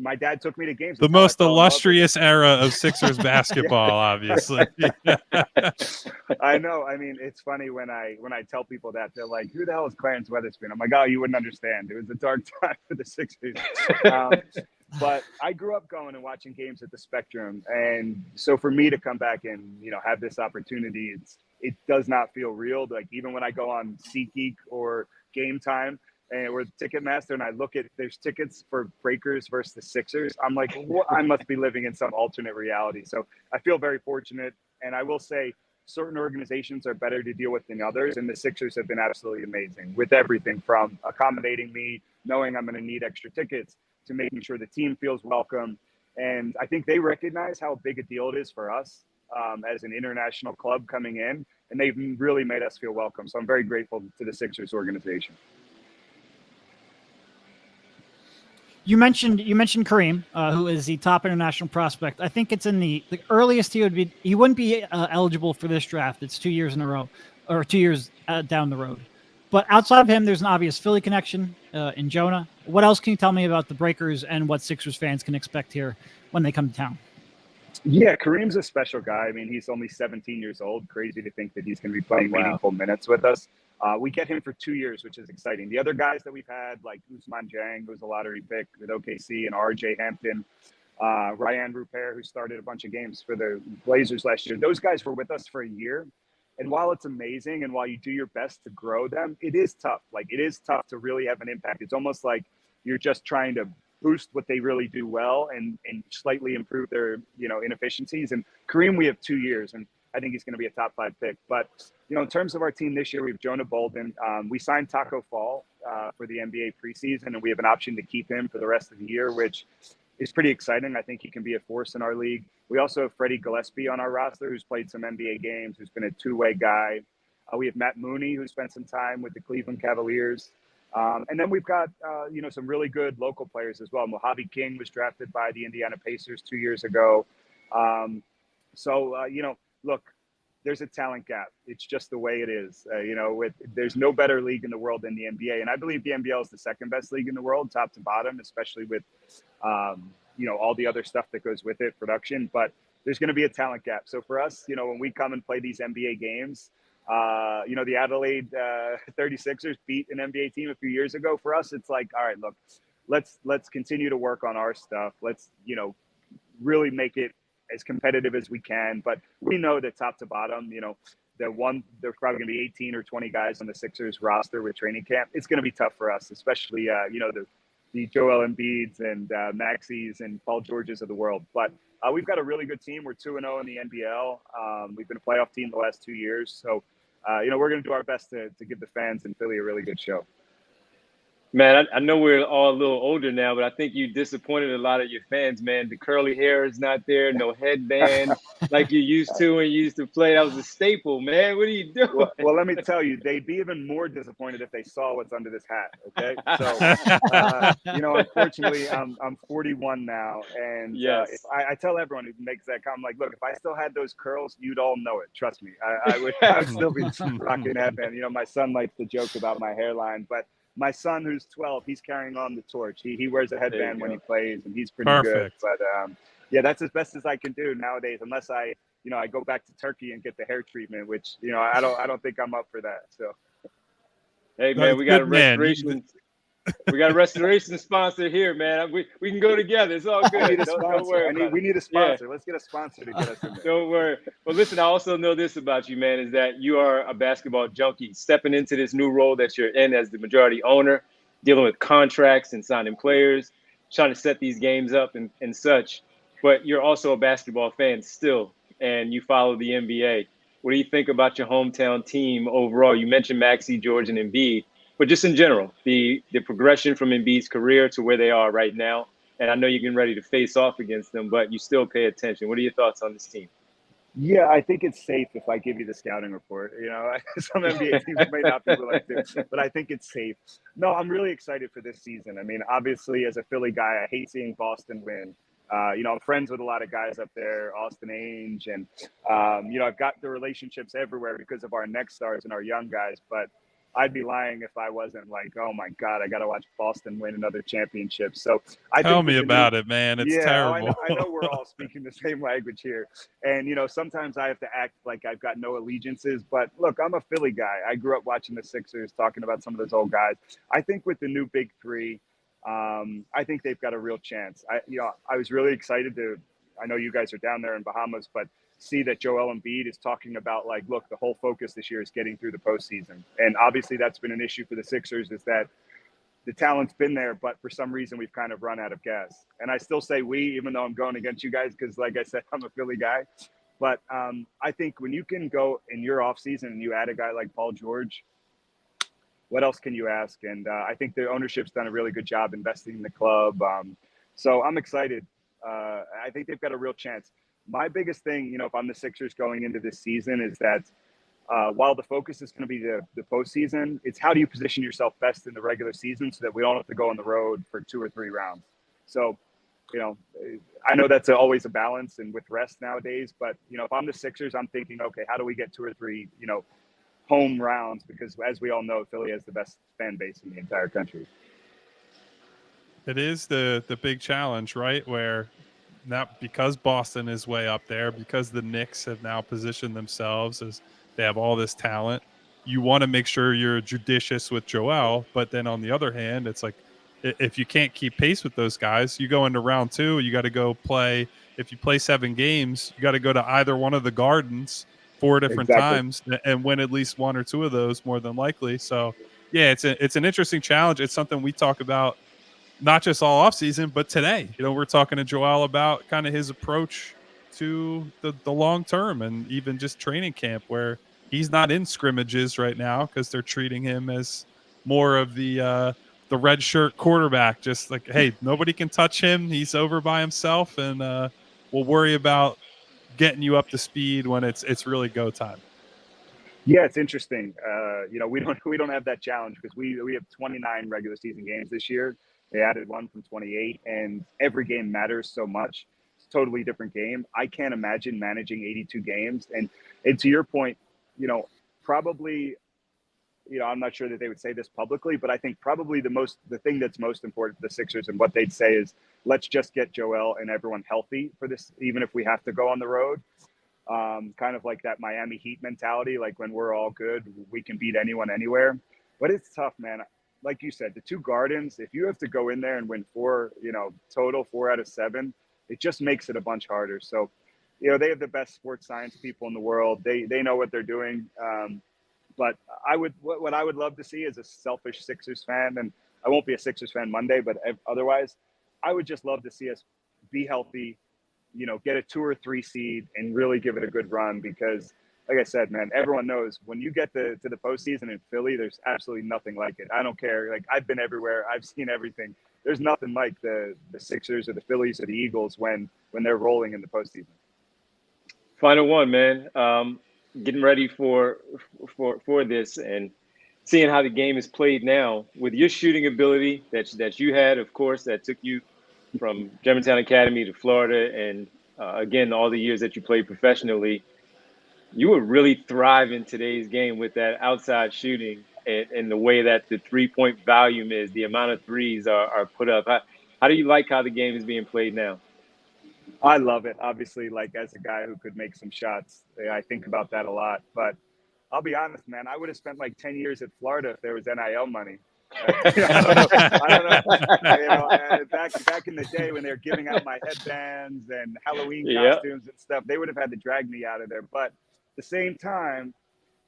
my dad took me to games. The most illustrious era of Sixers basketball, obviously. I know. I mean, it's funny when I tell people that, they're like, who the hell is Clarence Weatherspoon? I'm like, oh, you wouldn't understand. It was a dark time for the Sixers. But I grew up going and watching games at the Spectrum. And so for me to come back and, have this opportunity, it does not feel real. Like even when I go on SeatGeek or Game Time and we're Ticketmaster and I look at there's tickets for Breakers versus the Sixers, I'm like, well, I must be living in some alternate reality. So I feel very fortunate. And I will say certain organizations are better to deal with than others. And the Sixers have been absolutely amazing with everything from accommodating me, knowing I'm going to need extra tickets, to making sure the team feels welcome. And I think they recognize how big a deal it is for us as an international club coming in, and they've really made us feel welcome. So I'm very grateful to the Sixers organization. You mentioned Kareem, who is the top international prospect. I think it's in the earliest he wouldn't be eligible for this draft. It's 2 years in a row, or 2 years down the road. But outside of him, there's an obvious Philly connection in Jonah. What else can you tell me about the Breakers and what Sixers fans can expect here when they come to town? Yeah, Kareem's a special guy. I mean, he's only 17 years old. Crazy to think that he's going to be playing meaningful minutes with us. We get him for 2 years, which is exciting. The other guys that we've had, like Ousmane Dieng, who's a lottery pick with OKC, and RJ Hampton, Ryan Rupert, who started a bunch of games for the Blazers last year. Those guys were with us for a year. And while it's amazing and while you do your best to grow them, it is tough. Like, it is tough to really have an impact. It's almost like you're just trying to boost what they really do well and slightly improve their, inefficiencies. And Kareem, we have 2 years, and I think he's going to be a top 5 pick. But, in terms of our team this year, we have Jonah Bolden. We signed Taco Fall for the NBA preseason, and we have an option to keep him for the rest of the year, which is pretty exciting. I think he can be a force in our league. We also have Freddie Gillespie on our roster, who's played some NBA games, who's been a two-way guy. We have Matt Mooney, who spent some time with the Cleveland Cavaliers. And then we've got, some really good local players as well. Mojave King was drafted by the Indiana Pacers 2 years ago. Look, there's a talent gap. It's just the way it is. There's no better league in the world than the NBA. And I believe the NBL is the second best league in the world, top to bottom, especially with, all the other stuff that goes with it, production. But there's going to be a talent gap. So for us, when we come and play these NBA games, the Adelaide 36ers beat an NBA team a few years ago. For us, it's like, all right, look, let's continue to work on our stuff. Let's, really make it as competitive as we can. But we know that top to bottom, there's probably going to be 18 or 20 guys on the Sixers roster with training camp. It's going to be tough for us, especially, the Joel Embiids and Maxis and Paul Georges of the world. But we've got a really good team. We're 2-0 in the NBL. We've been a playoff team the last 2 years. So, we're going to do our best to give the fans in Philly a really good show. Man, I know we're all a little older now, but I think you disappointed a lot of your fans, man. The curly hair is not there, no headband like you used to when you used to play. That was a staple, man. What are you doing? Well, let me tell you, they'd be even more disappointed if they saw what's under this hat, okay? So, unfortunately, I'm 41 now, and yes. If I tell everyone who makes that comment, like, look, if I still had those curls, you'd all know it. Trust me. I would still be rocking headband. My son likes to joke about my hairline, but my son, who's 12, he's carrying on the torch. He wears a headband when he plays, and he's pretty good. But that's as best as I can do nowadays, unless I go back to Turkey and get the hair treatment, which I don't think I'm up for that. So, hey man, we got a restoration. We got a restoration sponsor here, man. We can go together. It's all good. Don't worry. We need a sponsor. Yeah. Let's get a sponsor to get us in there. Don't worry. Well, listen, I also know this about you, man, is that you are a basketball junkie, stepping into this new role that you're in as the majority owner, dealing with contracts and signing players, trying to set these games up and such. But you're also a basketball fan still, and you follow the NBA. What do you think about your hometown team overall? You mentioned Maxey, George, and Embiid. But just in general, the progression from Embiid's career to where they are right now, and I know you're getting ready to face off against them, but you still pay attention. What are your thoughts on this team? Yeah, I think it's safe if I give you the scouting report. Some NBA teams may not be willing to, but I think it's safe. No, I'm really excited for this season. I mean, obviously, as a Philly guy, I hate seeing Boston win. I'm friends with a lot of guys up there, Austin Ainge, and, I've got the relationships everywhere because of our next stars and our young guys, but I'd be lying if I wasn't like, oh my God, I got to watch Boston win another championship. So tell me about it, man. It's terrible. I know we're all speaking the same language here. And, sometimes I have to act like I've got no allegiances, but look, I'm a Philly guy. I grew up watching the Sixers, talking about some of those old guys. I think with the new big three, I think they've got a real chance. I was really excited I know you guys are down there in Bahamas, but see that Joel Embiid is talking about like, look, the whole focus this year is getting through the postseason. And obviously that's been an issue for the Sixers, is that the talent's been there, but for some reason we've kind of run out of gas. And I still say we, even though I'm going against you guys, because like I said, I'm a Philly guy. But I think when you can go in your offseason and you add a guy like Paul George, what else can you ask? And I think the ownership's done a really good job investing in the club. So I'm excited. I think they've got a real chance. My biggest thing, if I'm the Sixers going into this season, is that while the focus is going to be the postseason, it's how do you position yourself best in the regular season so that we don't have to go on the road for 2 or 3 rounds. So, I know that's always a balance and with rest nowadays, but, if I'm the Sixers, I'm thinking, okay, how do we get 2 or 3, home rounds? Because as we all know, Philly has the best fan base in the entire country. It is the big challenge, right? Where not because Boston is way up there, because the Knicks have now positioned themselves as they have all this talent. You want to make sure you're judicious with Joel, but then on the other hand, it's like if you can't keep pace with those guys, you go into round 2, you got to go play. If you play 7 games, you got to go to either one of the Gardens 4 different times and win at least 1 or 2 of those more than likely. So yeah, it's an interesting challenge. It's something we talk about not just all off season, but today. We're talking to Joel about kind of his approach to the long term and even just training camp, where he's not in scrimmages right now because they're treating him as more of the red shirt quarterback. Just like, hey, nobody can touch him. He's over by himself, and we'll worry about getting you up to speed when it's really go time. Yeah, it's interesting. We don't have that challenge because we have 29 regular season games this year. They added 1 from 28, and every game matters so much. It's a totally different game. I can't imagine managing 82 games. And to your point, probably, I'm not sure that they would say this publicly, but I think probably the thing that's most important to the Sixers and what they'd say is, let's just get Joel and everyone healthy for this, even if we have to go on the road. Kind of like that Miami Heat mentality, like when we're all good, we can beat anyone anywhere. But it's tough, man. Like you said, the 2 Gardens, if you have to go in there and win 4, total 4 out of 7, it just makes it a bunch harder. So, they have the best sports science people in the world. They know what they're doing. But what I would love to see as a selfish Sixers fan, and I won't be a Sixers fan Monday, but otherwise, I would just love to see us be healthy, get a 2 or 3 seed and really give it a good run, because like I said, man, everyone knows when you get to the postseason in Philly, there's absolutely nothing like it. I don't care. Like, I've been everywhere. I've seen everything. There's nothing like the Sixers or the Phillies or the Eagles when they're rolling in the postseason. Final one, man. Getting ready for this and seeing how the game is played now with your shooting ability that you had, of course, that took you from Germantown Academy to Florida, and again, all the years that you played professionally, you would really thrive in today's game with that outside shooting and the way that the 3-point volume is, the amount of threes are put up. How do you like how the game is being played now? I love it. Obviously, like, as a guy who could make some shots, I think about that a lot. But I'll be honest, man, I would have spent like 10 years at Florida if there was NIL money. I don't know. Back in the day when they were giving out my headbands and Halloween costumes and stuff, they would have had to drag me out of there. But at the same time,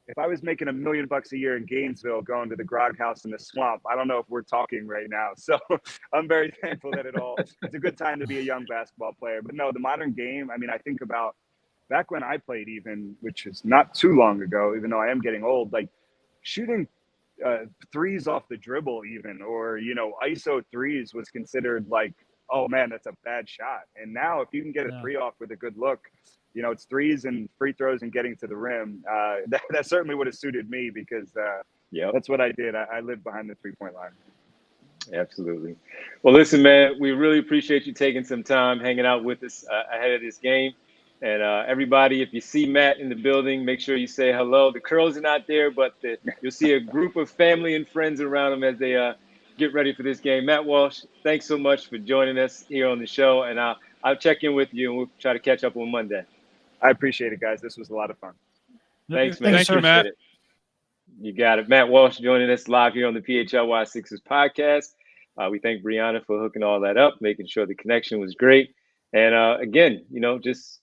if I was making $1 million a year in Gainesville, going to the Grog House in the swamp, I don't know if we're talking right now. So I'm very thankful that it's a good time to be a young basketball player. But no, the modern game, I mean, I think about back when I played, even, which is not too long ago, even though I am getting old, like shooting threes off the dribble even, or, ISO threes was considered like, oh man, that's a bad shot. And now if you can get a 3 off with a good look, it's threes and free throws and getting to the rim. That certainly would have suited me, because that's what I did. I lived behind the 3-point line. Absolutely. Well, listen, man, we really appreciate you taking some time hanging out with us ahead of this game. And everybody, if you see Matt in the building, make sure you say hello. The curls are not there, but you'll see a group of family and friends around them as they get ready for this game. Matt Walsh, thanks so much for joining us here on the show. And I'll check in with you, and we'll try to catch up on Monday. I appreciate it, guys. This was a lot of fun. Thanks, man. Thank you, Matt. You got it. Matt Walsh joining us live here on the PHLY Sixers podcast. We thank Brianna for hooking all that up, making sure the connection was great. And again, just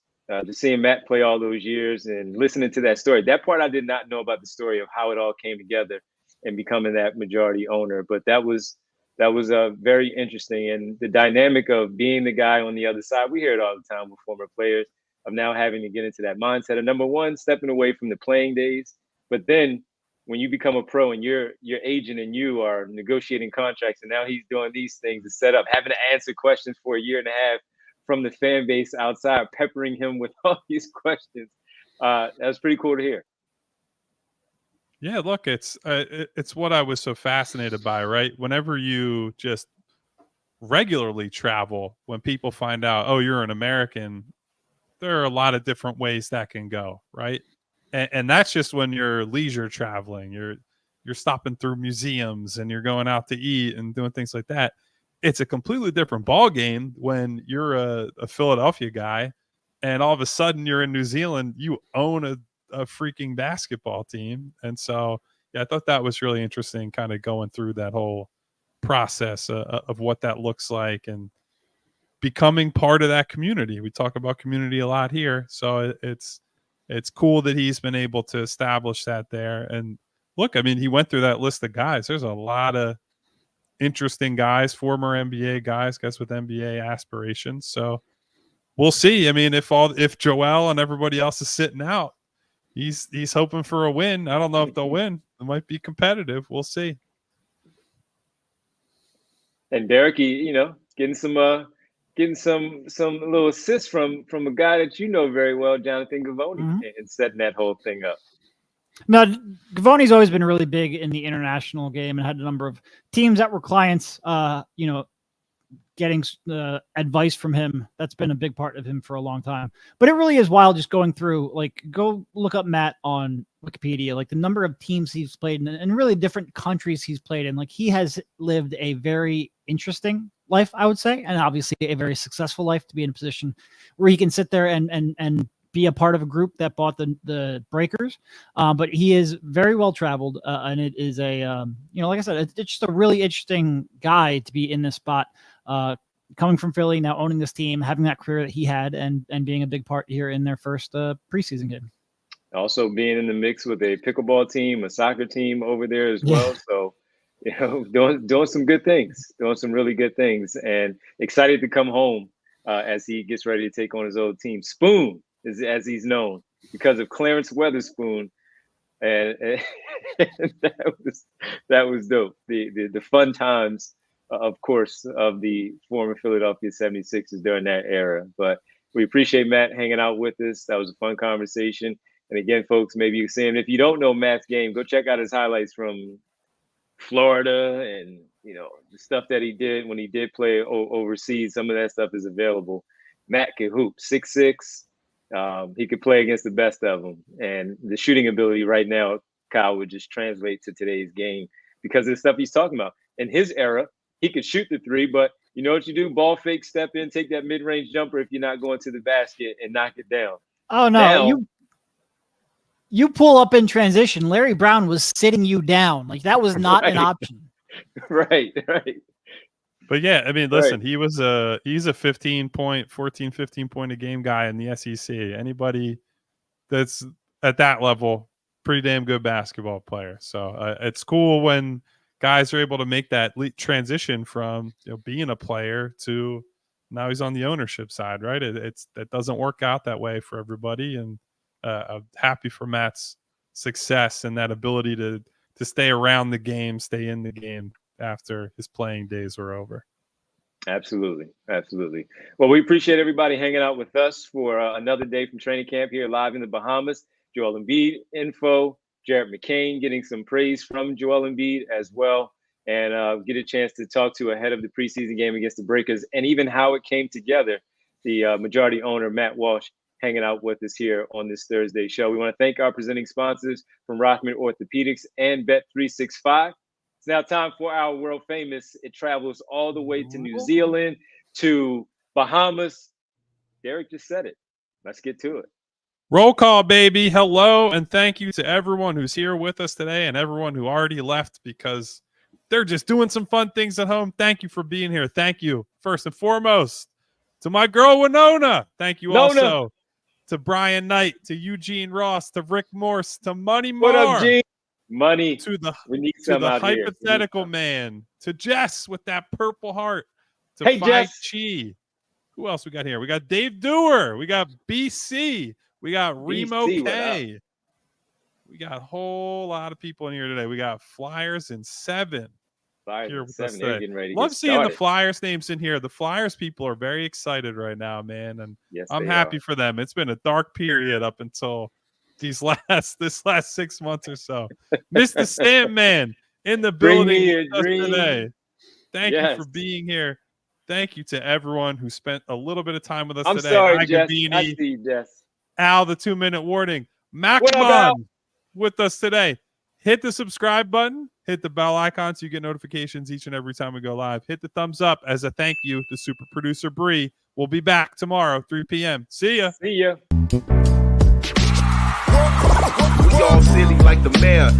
seeing Matt play all those years and listening to that story. That part I did not know about, the story of how it all came together and becoming that majority owner. But that was very interesting. And the dynamic of being the guy on the other side, we hear it all the time with former players, of now having to get into that mindset of, number one, stepping away from the playing days. But then when you become a pro and your agent and you are negotiating contracts, and now he's doing these things to set up, having to answer questions for a year and a half from the fan base outside, peppering him with all these questions. That was pretty cool to hear. Yeah, look, it's what I was so fascinated by, right? Whenever you just regularly travel, when people find out, oh, you're an American, there are a lot of different ways that can go, right? And that's just when you're leisure traveling. You're stopping through museums and you're going out to eat and doing things like that. It's a completely different ball game when you're a Philadelphia guy and all of a sudden you're in New Zealand. You own a freaking basketball team. And so, yeah, I thought that was really interesting, kind of going through that whole process of what that looks like and becoming part of that community. We talk about community a lot here, so it's cool that he's been able to establish that there. And look, I mean, he went through that list of guys. There's a lot of interesting guys, former NBA guys with NBA aspirations. So we'll see. I mean, if Joel and everybody else is sitting out, he's hoping for a win. I don't know if they'll win. It might be competitive. We'll see. And Derek, getting some little assists from a guy that you know very well, Jonathan Givony, and setting that whole thing up. No, Givony's always been really big in the international game and had a number of teams that were clients, getting advice from him. That's been a big part of him for a long time. But it really is wild just going through, like, go look up Matt on Wikipedia, like the number of teams he's played in and really different countries he's played in. Like, he has lived a very interesting life, I would say, and obviously a very successful life to be in a position where he can sit there and be a part of a group that bought the Breakers. But he is very well traveled, and it is like I said, it's just a really interesting guy to be in this spot, coming from Philly, now owning this team, having that career that he had, and being a big part here in their first preseason game. Also being in the mix with a pickleball team, a soccer team over there as well. So, doing some good things, doing some really good things, and excited to come home as he gets ready to take on his old team. Spoon, as he's known, because of Clarence Weatherspoon, and that was dope. The fun times, of course, of the former Philadelphia 76ers during that era. But we appreciate Matt hanging out with us. That was a fun conversation. And again, folks, maybe you see him. If you don't know Matt's game, go check out his highlights from Florida and the stuff that he did when he did play overseas. Some of that stuff is available. Matt can hoop 6'6". He could play against the best of them, and the shooting ability right now, Kyle, would just translate to today's game because of the stuff he's talking about. In his era, he could shoot the three, but you know what you do? Ball fake, step in, take that mid-range jumper if you're not going to the basket and knock it down. Oh no, now, you pull up in transition. Larry Brown was sitting you down. Like, that was not an option. Right. But yeah, I mean, listen, he's a 15 point a game guy in the SEC. Anybody that's at that level, pretty damn good basketball player. So it's cool when guys are able to make that transition from being a player to now he's on the ownership side, right? It doesn't work out that way for everybody, and I'm happy for Matt's success and that ability to stay around the game, stay in the game after his playing days are over. Absolutely. Well, we appreciate everybody hanging out with us for another day from training camp here live in the Bahamas. Joel Embiid info, Jared McCain getting some praise from Joel Embiid as well, and get a chance to talk to ahead of the preseason game against the Breakers and even how it came together. The majority owner, Matt Walsh, hanging out with us here on this Thursday show. We want to thank our presenting sponsors from Rothman Orthopedics and Bet365. It's now time for our world famous. It travels all the way to New Zealand, to Bahamas. Derek just said it. Let's get to it. Roll call, baby. Hello, and thank you to everyone who's here with us today and everyone who already left because they're just doing some fun things at home. Thank you for being here. Thank you, first and foremost, to my girl Winona. Thank you also to Brian Knight, to Eugene Ross, to Rick Morse, to Money Moore. What up, Gene? Money. To the hypothetical here. Man. To Jess with that purple heart. To hey, Jess. Chi. Who else we got here? We got Dave Dewar. We got BC. We got Remo K. We got a whole lot of people in here today. We got Flyers in 7. Here with us today. Love seeing the Flyers names in here. The Flyers people are very excited right now, man, and I'm happy for them. It's been a dark period up until this last 6 months or so. Mr. Sandman in the building with us today. Thank you for being here. Thank you to everyone who spent a little bit of time with us today. Sorry, Jess. I see you, Jess. Al, the 2-minute warning. Macbon with us today. Hit the subscribe button. Hit the bell icon so you get notifications each and every time we go live. Hit the thumbs up as a thank you to super producer Bree. We'll be back tomorrow, 3 p.m. See ya. See ya. We all silly like the mayor.